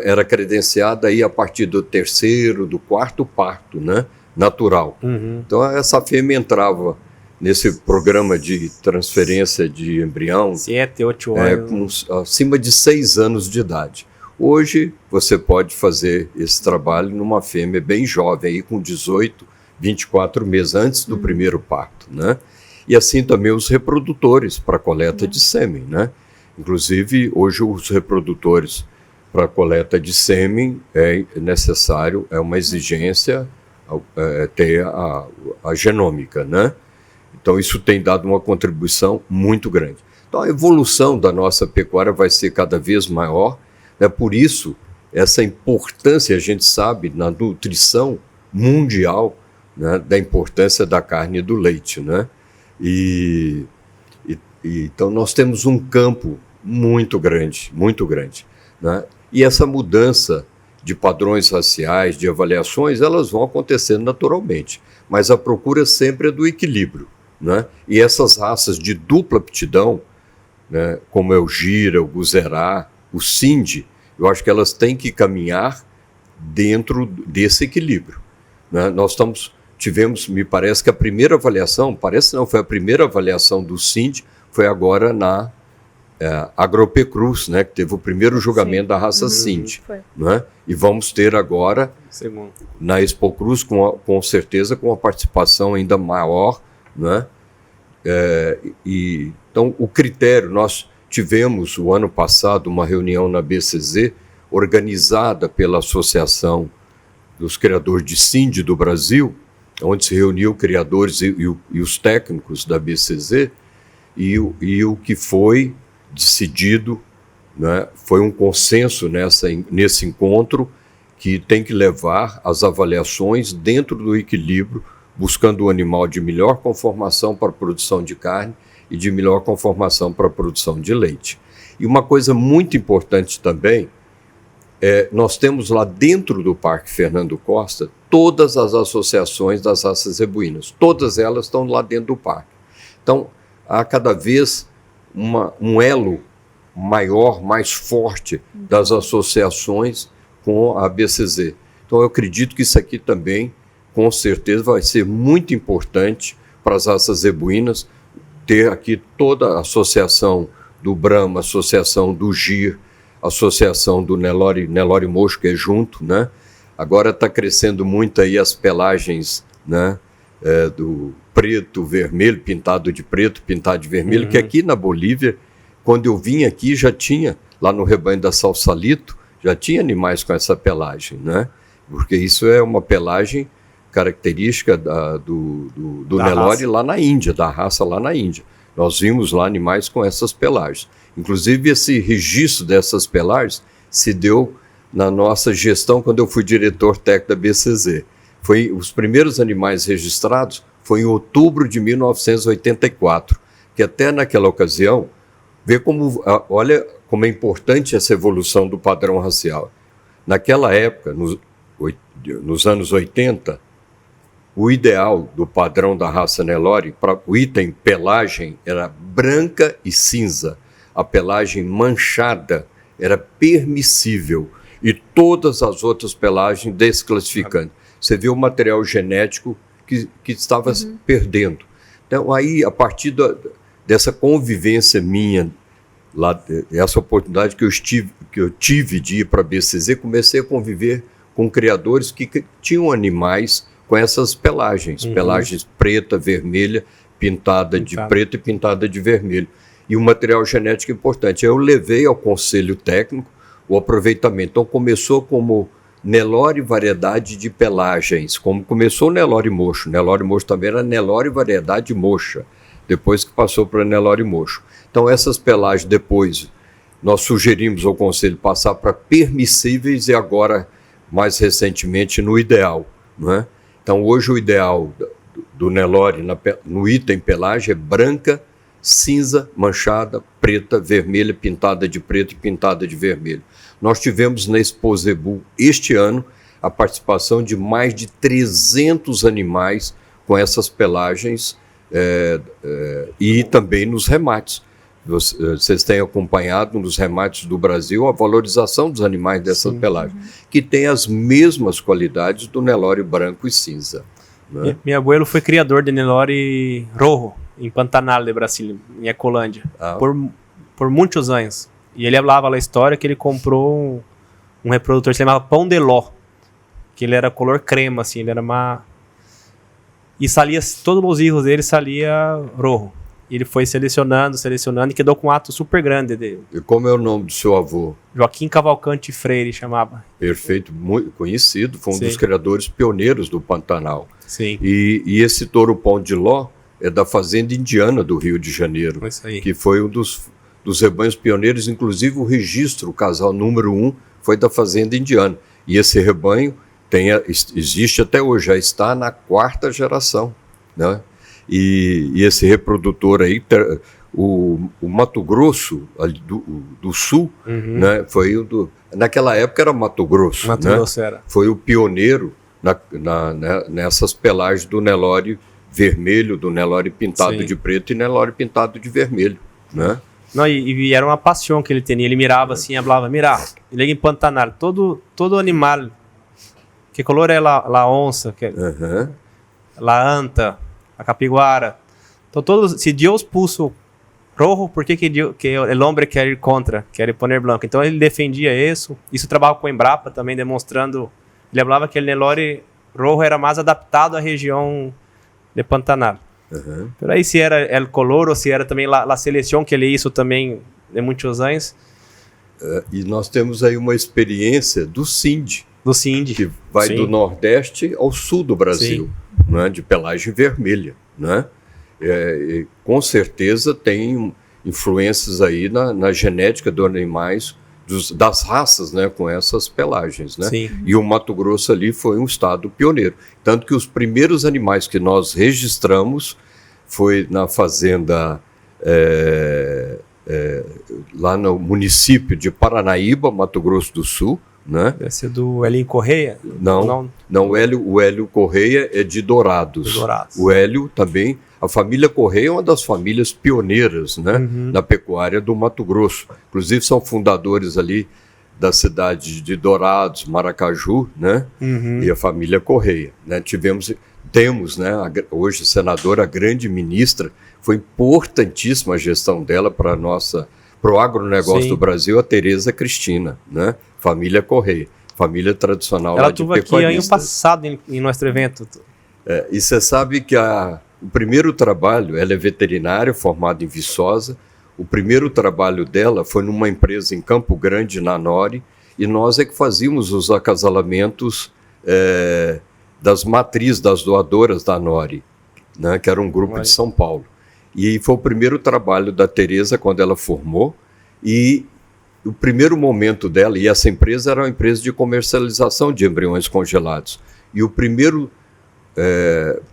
era credenciada aí a partir do 3º, do 4º parto, né? Natural. Então essa fêmea entrava nesse programa de transferência de embrião 7, 8 anos. Com acima de 6 anos de idade. Hoje você pode fazer esse trabalho numa fêmea bem jovem, aí com 18, 24 meses antes do primeiro parto, né? E assim também os reprodutores para coleta de sêmen, né? Inclusive, hoje os reprodutores para coleta de sêmen é necessário, é uma exigência ter a genômica, né? Então isso tem dado uma contribuição muito grande. Então a evolução da nossa pecuária vai ser cada vez maior, né? Por isso, essa importância, a gente sabe, na nutrição mundial, né, da importância da carne e do leite, né? Então nós temos um campo muito grande, né? E essa mudança de padrões raciais, de avaliações, elas vão acontecer naturalmente, mas a procura sempre é do equilíbrio, né? E essas raças de dupla aptidão, né, como é o Gira, o Guzerá, o Sindhi, eu acho que elas têm que caminhar dentro desse equilíbrio, né? Tivemos, me parece que a primeira avaliação, foi a primeira avaliação do Sindhi, foi agora na Agropecruz, né, que teve o primeiro julgamento da raça Sindhi, né? E vamos ter agora na Expocruz, com certeza, com uma participação ainda maior, né? Então, o critério, nós tivemos o ano passado uma reunião na BCZ, organizada pela Associação dos Criadores de Sindhi do Brasil, onde se reuniu criadores e os técnicos da BCZ, e o que foi decidido, né, foi um consenso nesse encontro, que tem que levar as avaliações dentro do equilíbrio, buscando o animal de melhor conformação para a produção de carne e de melhor conformação para a produção de leite. E uma coisa muito importante também, nós temos lá dentro do Parque Fernando Costa todas as associações das raças zebuínas. Todas elas estão lá dentro do parque. Então, há cada vez um elo maior, mais forte das associações com a BCZ. Então, eu acredito que isso aqui também, com certeza, vai ser muito importante para as raças zebuínas, ter aqui toda a associação do Brahma, associação do GIR, associação do Nelore Mocho, que é junto, né? Agora está crescendo muito aí as pelagens, né? Do preto, vermelho, pintado de preto, pintado de vermelho, que aqui na Bolívia, quando eu vim aqui, já tinha, lá no rebanho da Salsalito, já tinha animais com essa pelagem, né? Porque isso é uma pelagem característica do Nelore lá na Índia, da raça lá na Índia. Nós vimos lá animais com essas pelagens. Inclusive, esse registro dessas pelagens se deu na nossa gestão quando eu fui diretor técnico da BCZ. Os primeiros animais registrados foi em outubro de 1984, que até naquela ocasião, olha como é importante essa evolução do padrão racial. Naquela época, nos anos 80, o ideal do padrão da raça Nelore, para o item pelagem, era branca e cinza. A pelagem manchada era permissível e todas as outras pelagens desclassificantes. Você vê o material genético que estava perdendo. Então, aí, a partir dessa convivência minha, lá, essa oportunidade que eu tive de ir para a BCZ, comecei a conviver com criadores que tinham animais com essas pelagens, pelagens preta, vermelha, pintada de preto e pintada de vermelho. E um material genético importante. Eu levei ao conselho técnico o aproveitamento. Então começou como Nelore variedade de pelagens, como começou o Nelore Mocho. Nelore Mocho também era Nelore variedade mocha, depois que passou para Nelore Mocho. Então essas pelagens depois nós sugerimos ao conselho passar para permissíveis e agora, mais recentemente, no ideal, não é? Então, hoje o ideal do Nelore no item pelagem é branca, cinza, manchada, preta, vermelha, pintada de preto e pintada de vermelho. Nós tivemos na Expo Zebu este ano a participação de mais de 300 animais com essas pelagens e também nos remates. Vocês têm acompanhado nos remates do Brasil a valorização dos animais dessas pelagens, que tem as mesmas qualidades do Nelore branco e cinza. Né? Meu abuelo foi criador de Nelore Rojo, em Pantanal de Brasília, em Ecolândia, por muitos anos. E ele falava a história que ele comprou um reprodutor que se chamava Pão de Ló, que ele era color crema, assim, ele era E salia, todos os erros dele salia rojo. E ele foi selecionando, e quedou com um ato super grande dele. E como é o nome do seu avô? Joaquim Cavalcante Freire chamava. Perfeito, muito conhecido, foi um dos criadores pioneiros do Pantanal. Sim. E esse touro Pão de Ló é da Fazenda Indiana do Rio de Janeiro, que foi um dos rebanhos pioneiros, inclusive o registro, o casal número 1, foi da Fazenda Indiana. E esse rebanho existe até hoje, já está na 4ª geração, né? E esse reprodutor aí, o Mato Grosso ali do Sul, né, foi naquela época era Mato Grosso, Mato né? Grosso era. Foi o pioneiro nessas pelagens do Nelore vermelho, do Nelore pintado de preto e Nelore pintado de vermelho, né? Não, e era uma paixão que ele tinha. Ele mirava assim, falava, mira, ele em Pantanal, todo animal, que color é la onça, que la anta, a capiguara. Então, se Deus puso rojo, por que o homem quer ir contra, quer ir poner branco? Então, ele defendia isso. Isso trabalhava com o Embrapa também, demonstrando. Ele falava que o Nelore rojo era mais adaptado à região de Pantanal. Por aí, se era o color ou se era também a seleção que ele hizo também de muitos anos. E nós temos aí uma experiência do Cindy. Que vai do Nordeste ao Sul do Brasil, né, de pelagem vermelha, né? Com certeza tem influências aí na genética dos animais, das raças, né, com essas pelagens, né? E o Mato Grosso ali foi um estado pioneiro. Tanto que os primeiros animais que nós registramos foi na fazenda lá no município de Paranaíba, Mato Grosso do Sul, né? Deve ser do Helinho Correia? Não, o Hélio Correia é de Dourados. O Hélio também, a família Correia é uma das famílias pioneiras, né, na pecuária do Mato Grosso. Inclusive são fundadores ali da cidade de Dourados, Maracaju, né, e a família Correia. Né? Temos, né, hoje senadora, a grande ministra, foi importantíssima a gestão dela para o agronegócio do Brasil, a Tereza Cristina, né? Família Correia, família tradicional ela lá de pecuaristas. Ela esteve aqui ano passado em nosso evento. E você sabe que o primeiro trabalho, ela é veterinária, formada em Viçosa, o primeiro trabalho dela foi numa empresa em Campo Grande, na Nori, e nós é que fazíamos os acasalamentos das matrizes, das doadoras da Nori, né? Que era um grupo de São Paulo. E foi o primeiro trabalho da Tereza quando ela formou, e o primeiro momento dela, e essa empresa era uma empresa de comercialização de embriões congelados, e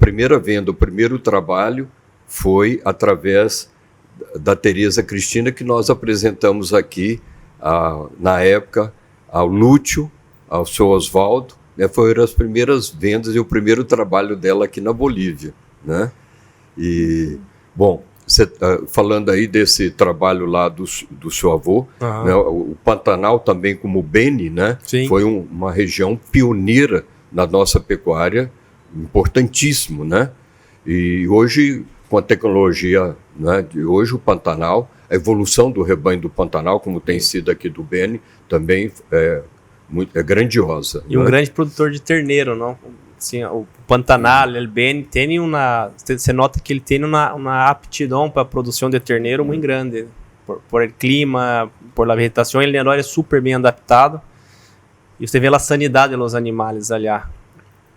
primeira venda, o primeiro trabalho foi através da Tereza Cristina, que nós apresentamos aqui, na época, ao Lúcio, ao seu Oswaldo, né? Foram as primeiras vendas e o primeiro trabalho dela aqui na Bolívia, né? E... Bom, falando aí desse trabalho lá do seu avô, né, o Pantanal também, como o Beni, né, foi uma região pioneira na nossa pecuária, importantíssimo, né? E hoje, com a tecnologia, né, de hoje, o Pantanal, a evolução do rebanho do Pantanal, como tem sido aqui do Beni, também é grandiosa. E um grande produtor de terneiro, não? Assim, o Pantanal, o Beni, você nota que ele tem uma aptidão para a produção de terneiro muito grande. Por clima, por la vegetação, ele é super bem adaptado. E você vê a sanidade dos animais ali.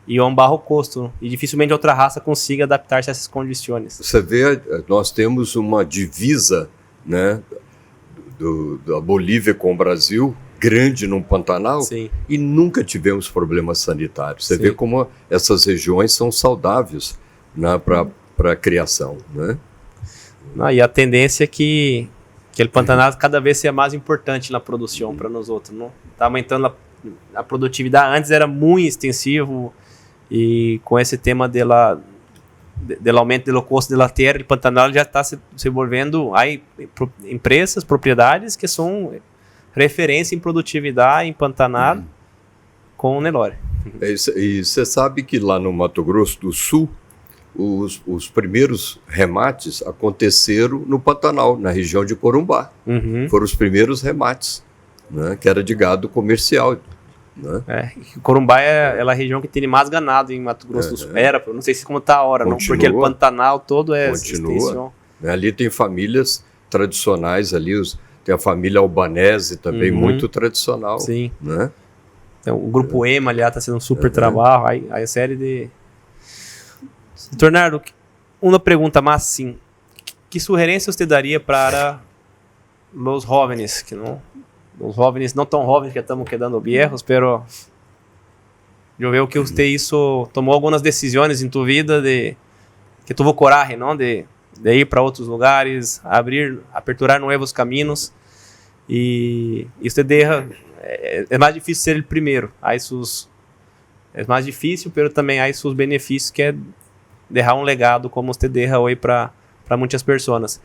E é um barro custo. E dificilmente outra raça consiga adaptar-se a essas condições. Você vê, nós temos uma divisa, né, da Bolívia com o Brasil, grande no Pantanal, e nunca tivemos problemas sanitários. Você vê como essas regiões são saudáveis, né, para a criação, né? E a tendência é que o Pantanal cada vez seja mais importante na produção para nós outros. Está aumentando a produtividade. Antes era muito extensivo, e com esse tema do aumento do custo da terra, o Pantanal já está se envolvendo aí empresas, propriedades que são referência em produtividade em Pantanal com o Nelore. E você sabe que lá no Mato Grosso do Sul, os primeiros remates aconteceram no Pantanal, na região de Corumbá. Foram os primeiros remates, né, que era de gado comercial. Né? Corumbá é a região que tem mais ganado em Mato Grosso do Sul. Não sei se como está a hora, não, porque o Pantanal todo é extensão. Ali tem famílias tradicionais ali, tem a família albanese também, muito tradicional. Sim. Né? Então, o grupo EMA ali está sendo um super trabalho. Aí a série de... Tornardo, uma pergunta mais assim. Que sugerência você daria para os jovens, os jovens não tão jovens que estamos quedando viejos, pero eu vejo que você tomou algumas decisões em tua vida que tuvo coragem, não? De ir para outros lugares, aperturar novos caminhos, e você é mais difícil ser o primeiro. É mais difícil, mas também há seus benefícios, que é deixar um legado como você deixa hoje para muitas pessoas.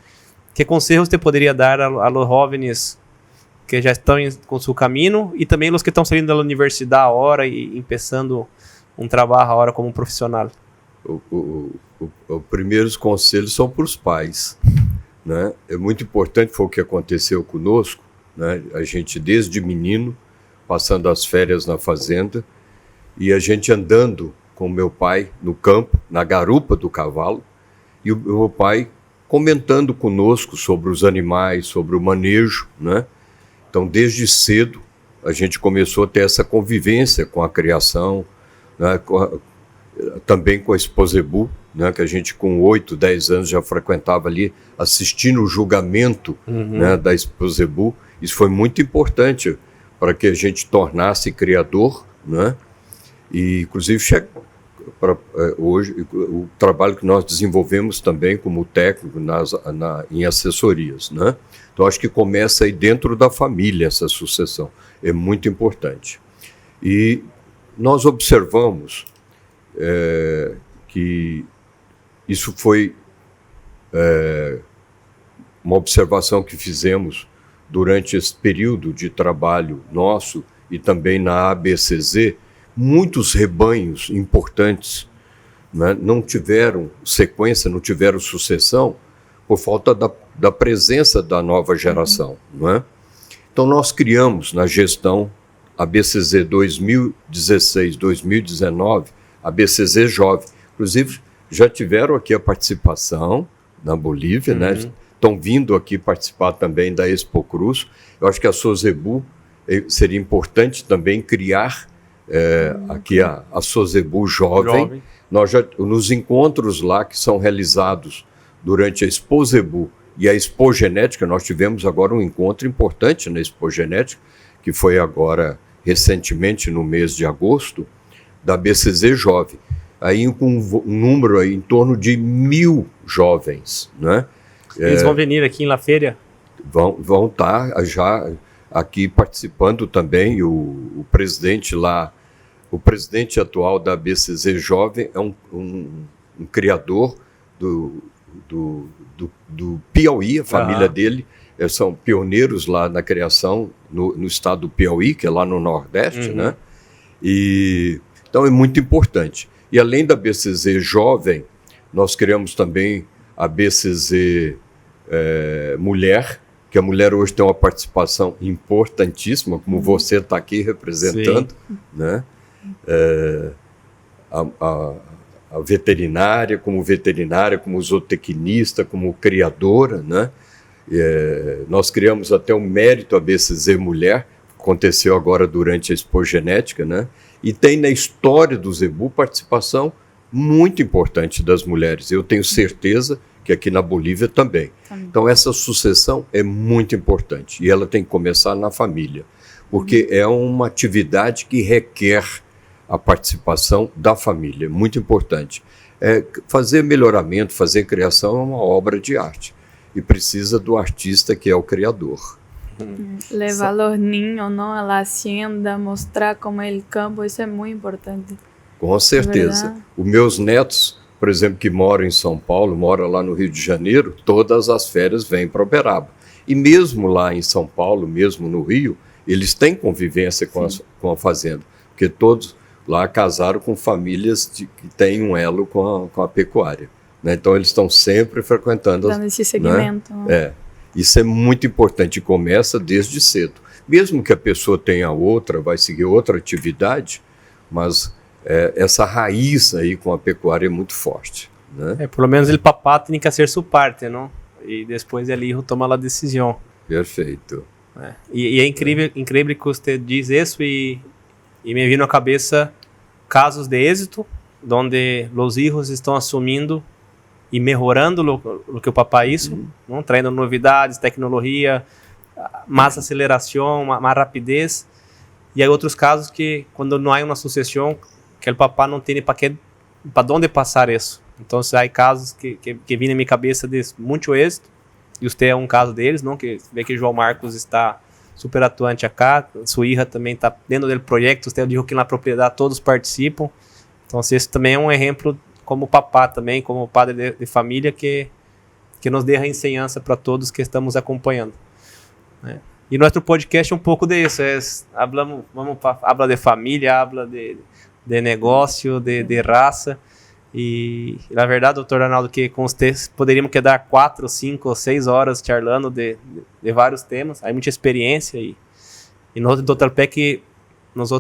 Que conselhos você poderia dar a los jovens que já estão com seu caminho, e também os que estão saindo da universidade agora e começando um trabalho agora como profissional? Os primeiros conselhos são para os pais, né? É muito importante, foi o que aconteceu conosco, né? A gente desde menino, passando as férias na fazenda, e a gente andando com meu pai no campo, na garupa do cavalo, e o meu pai comentando conosco sobre os animais, sobre o manejo, né? Então, desde cedo, a gente começou a ter essa convivência com a criação, né? Também com a Esposebu, né? Que a gente com 8, 10 anos já frequentava ali, assistindo o julgamento, né? Da Esposebu. Isso foi muito importante para que a gente tornasse criador, né? E, inclusive, hoje o trabalho que nós desenvolvemos também como técnico em assessorias, né? Então acho que começa aí dentro da família essa sucessão, é muito importante. E nós observamos que isso foi uma observação que fizemos durante esse período de trabalho nosso e também na ABCZ. Muitos rebanhos importantes, né, não tiveram sequência, não tiveram sucessão por falta da presença da nova geração. Né? Então nós criamos na gestão ABCZ 2016-2019, ABCZ Jovem. Inclusive já tiveram aqui a participação na Bolívia, né? Estão vindo aqui participar também da Expo Cruz. Eu acho que a Sozebu seria importante também criar aqui a Sozebu Jovem. Nós já, nos encontros lá que são realizados durante a Expo Zebu e a Expo Genética, nós tivemos agora um encontro importante na Expo Genética, que foi agora recentemente no mês de agosto, da BCZ Jovem. Aí com um número aí, em torno de 1.000 jovens, né? Eles vão vir aqui na feira? Vão estar já aqui participando também. O presidente lá, o presidente atual da BCZ Jovem é um criador do Piauí, a família dele são pioneiros lá na criação no estado do Piauí, que é lá no Nordeste, né? E, então é muito importante. E além da BCZ Jovem, nós criamos também a BCZ Mulher, que a mulher hoje tem uma participação importantíssima, como você está aqui representando, né? A veterinária, como zootecnista, como criadora, né? Nós criamos até o Mérito ABCZ Mulher, que aconteceu agora durante a Expo Genética, né? E tem na história do Zebu participação muito importante das mulheres. Eu tenho certeza que aqui na Bolívia também. Então essa sucessão é muito importante e ela tem que começar na família, porque é uma atividade que requer a participação da família, é muito importante. Fazer melhoramento, fazer criação é uma obra de arte e precisa do artista que é o criador. Levar os ninhos, não, à hacienda, mostrar como é o campo, isso é muito importante. Com certeza. Os meus netos, por exemplo, que moram em São Paulo, moram lá no Rio de Janeiro, todas as férias vêm para Uberaba. E mesmo lá em São Paulo, mesmo no Rio, eles têm convivência com a fazenda, porque todos lá casaram com famílias que têm um elo com a pecuária, né? Então eles estão sempre frequentando. Dando esse segmento. Né? Isso é muito importante e começa desde cedo. Mesmo que a pessoa vai seguir outra atividade, mas essa raiz aí com a pecuária é muito forte, né? Pelo menos ele papá tem que hacer sua parte, não? E depois ele toma a decisão. Perfeito. E é incrível que você diz isso e me vino à cabeça casos de êxito, onde os filhos estão assumindo e melhorando o que o papai hizo, não? Traindo novidades, tecnologia, mais aceleração, mais rapidez. E há outros casos que, quando não há uma sucessão, que o papai não tem para onde passar isso. Então, há casos que vêm na minha cabeça de muito êxito, e você é um caso deles, não? Que vê que João Marcos está super atuante acá, sua hija também está dentro do projeto, você dijo que na propriedade todos participam. Então, esse também é um exemplo como papá também, como padre de família, que nos deixa ensinança para todos que estamos acompanhando. Né? E nosso podcast é um pouco disso, habla de família, habla de negócio, de raça, e na verdade, doutor Arnaldo, que com vocês poderíamos quedar 4, 5, 6 horas charlando de vários temas, há muita experiência, e nós, doutor Peck, nós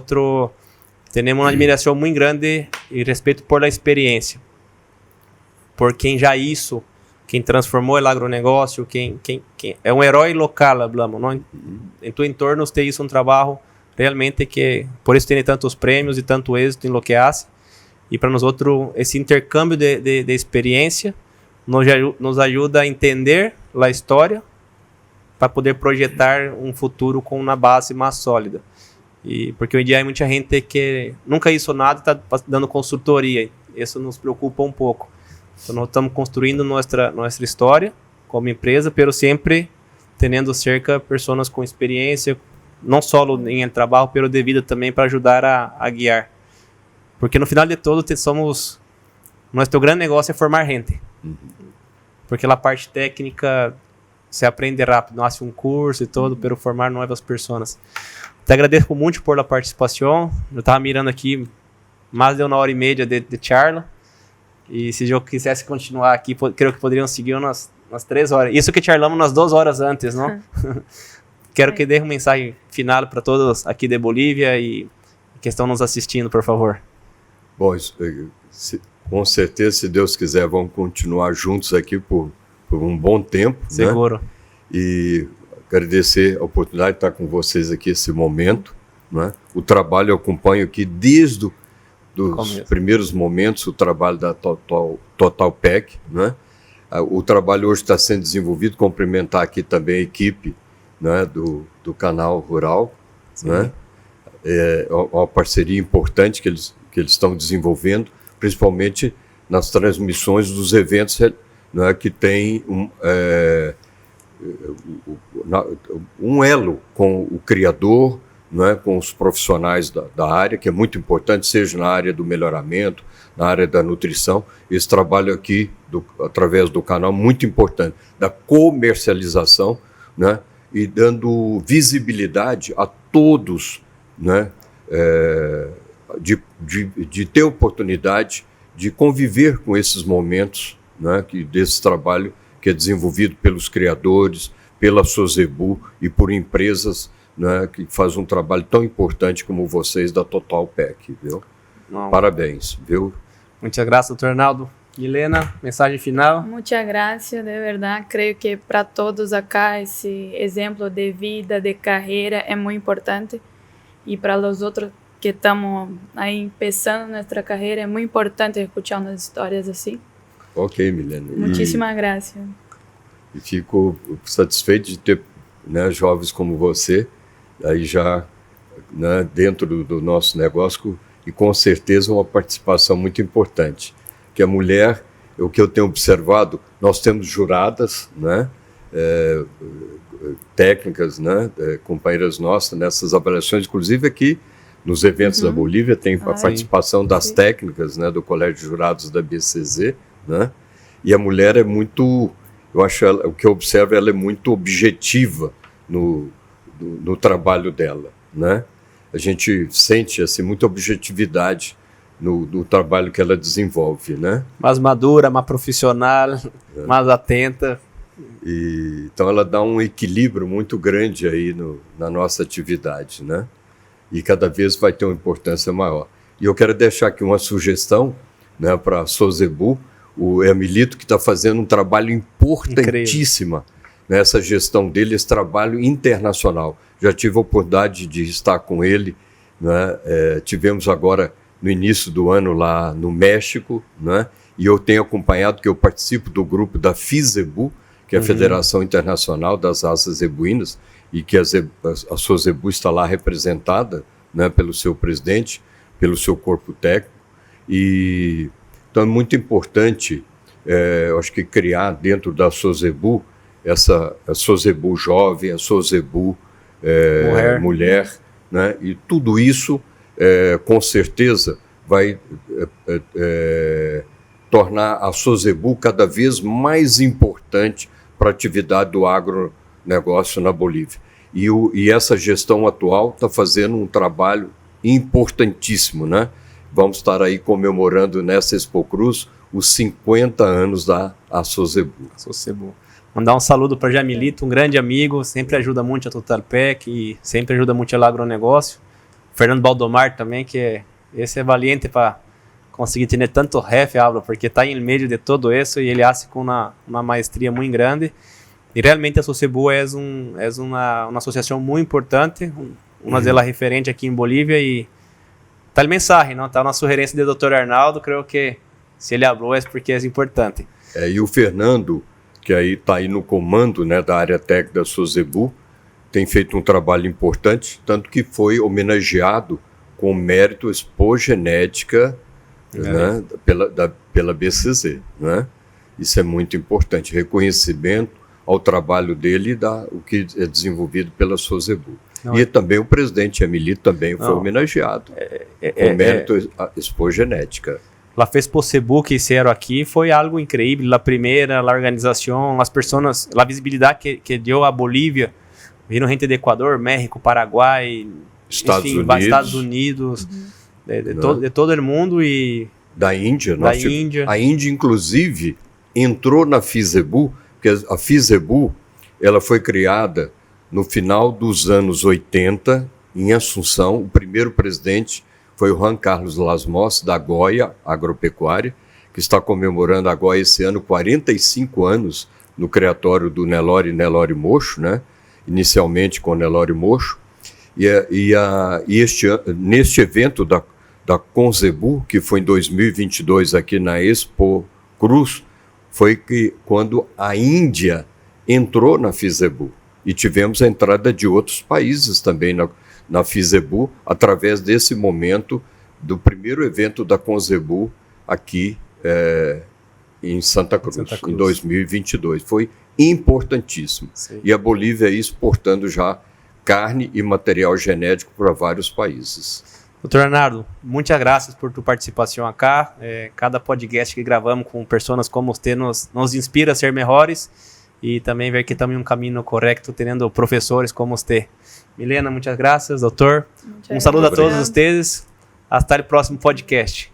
temos uma admiração muito grande e respeito por a experiência, por quem já isso, quem transformou o agronegócio, quem é um herói local, hablamos, não? Em tu entorno você hizo um trabalho realmente que, por isso tem tantos prêmios e tanto êxito em lo que hace, e para nós esse intercâmbio de experiência nos ajuda a entender a história para poder projetar um futuro com uma base mais sólida. E porque hoje em dia há muita gente que nunca hizo nada e está dando consultoria. isso nos preocupa um pouco. Então, nós estamos construindo nossa história como empresa, pero sempre tendo cerca pessoas com experiência, não só em trabalho, pero de vida também, para ajudar a guiar. Porque no final de tudo, nosso grande negócio é formar gente. Porque a parte técnica se aprende rápido, não hace um curso e todo, pero formar novas pessoas. Te agradeço muito por a participação. Eu estava mirando aqui mais de 1h30 de charla. E se eu quisesse continuar aqui, creio que poderiam seguir umas 3 horas. Isso que charlamos umas 2 horas antes, não? Quero que dê uma mensagem final para todos aqui de Bolívia e que estão nos assistindo, por favor. Bom, com certeza, se Deus quiser, vamos continuar juntos aqui por um bom tempo. Seguro. Né? E agradecer a oportunidade de estar com vocês aqui esse momento. Né? O trabalho eu acompanho aqui desde os primeiros momentos, o trabalho da Total Pack. Né? O trabalho hoje está sendo desenvolvido, cumprimentar aqui também a equipe, né, do Canal Rural. Né? É uma parceria importante que eles estão desenvolvendo, principalmente nas transmissões dos eventos, né, que tem um elo com o criador, né, com os profissionais da área, que é muito importante, seja na área do melhoramento, na área da nutrição. Esse trabalho aqui, através do canal, muito importante, da comercialização, né, e dando visibilidade a todos, né, de ter oportunidade de conviver com esses momentos, né, desse trabalho que é desenvolvido pelos criadores, pela Sozebu e por empresas, né, que fazem um trabalho tão importante como vocês da Total Pack, viu? Não. Parabéns, viu? Muitas graças, doutor Arnaldo. Milena, mensagem final? Muchas gracias, de verdad. Creo que para todos acá esse exemplo de vida, de carreira é muito importante. E para os outros que estamos aí começando nossa carreira, é muito importante escutar umas histórias assim. Ok, Milena. Muitíssimas graças. E fico satisfeito de ter, né, jovens como você, aí já, né, dentro do nosso negócio, e com certeza uma participação muito importante. Que a mulher, o que eu tenho observado, nós temos juradas, né, técnicas, né, companheiras nossas nessas avaliações, inclusive aqui nos eventos da Bolívia tem a participação das técnicas, né, do Colégio de Jurados da BCZ, né, e a mulher é muito, eu acho, o que eu observo, ela é muito objetiva no trabalho dela, né, a gente sente assim, muita objetividade no trabalho que ela desenvolve, né? Mais madura, mais profissional, mais atenta. Então ela dá um equilíbrio muito grande aí na nossa atividade, né? E cada vez vai ter uma importância maior. E eu quero deixar aqui uma sugestão, né, para a Sozebu, o Emilito, que está fazendo um trabalho importantíssimo nessa gestão dele, esse trabalho internacional. Já tive a oportunidade de estar com ele, né? Tivemos agora no início do ano lá no México, né? E eu tenho acompanhado, que eu participo do grupo da FIZEBU, que é a Federação Internacional das Raças Zebuínas, e que a Sozebu está lá representada, né, pelo seu presidente, pelo seu corpo técnico. Então é muito importante, eu acho que criar dentro da Sozebu, a Sozebu jovem, a Sozebu mulher, né? E tudo isso com certeza vai tornar a Sozebu cada vez mais importante para a atividade do agronegócio na Bolívia. E essa gestão atual está fazendo um trabalho importantíssimo, né? Vamos estar aí comemorando nessa Expo Cruz os 50 anos da Sozebu. Mandar um saludo para Jamilito, um grande amigo, sempre ajuda muito a Total Pack e sempre ajuda muito o agronegócio. Fernando Baldomar também, que esse é valiente para conseguir ter tanto jefe, hablo, porque está em meio de todo isso e ele hace com uma maestria muito grande. E realmente a Sozebu é uma associação muito importante, uma delas referente aqui em Bolívia, e está a mensagem, não? Está uma sugerência do Dr. Arnaldo, creio que se ele falou é porque é importante. E o Fernando, que aí está aí no comando, né, da área técnica da Sozebu, tem feito um trabalho importante, tanto que foi homenageado com mérito Expo Genética né, pela BCZ, né? Isso é muito importante, reconhecimento ao trabalho dele e o que é desenvolvido pela Sozebu. E também o presidente Emily também foi homenageado com mérito à expogenética. La fez Cebu que hicieron aqui foi algo incrível. A primeira, a organização, as pessoas, a visibilidade que deu a Bolívia. Viram gente do Equador, México, Paraguai, Estados Unidos, de todo o mundo e da Índia. A Índia, inclusive, entrou na FISEBU, porque a FISEBU ela foi criada no final dos anos 80, em Assunção. O primeiro presidente foi o Juan Carlos Lasmos, da Goya Agropecuária, que está comemorando agora esse ano 45 anos no criatório do Nelore Mocho, né? Inicialmente com Nelore Mocho. Neste evento da Conzebu, que foi em 2022 aqui na Expo Cruz, foi que quando a Índia entrou na FISEBU. E tivemos a entrada de outros países também na FISEBU, através desse momento do primeiro evento da Conzebu aqui em Santa Cruz, em 2022. Foi importantíssimo. Sim. E a Bolívia exportando já carne e material genético para vários países. Dr. Leonardo, muitas graças por tua participação acá. Cada podcast que gravamos com pessoas como você nos inspira a ser melhores e também ver que estamos em um caminho correto, tendo professores como você. Milena, muitas graças, doutor. Um saludo a todos vocês. Até o próximo podcast.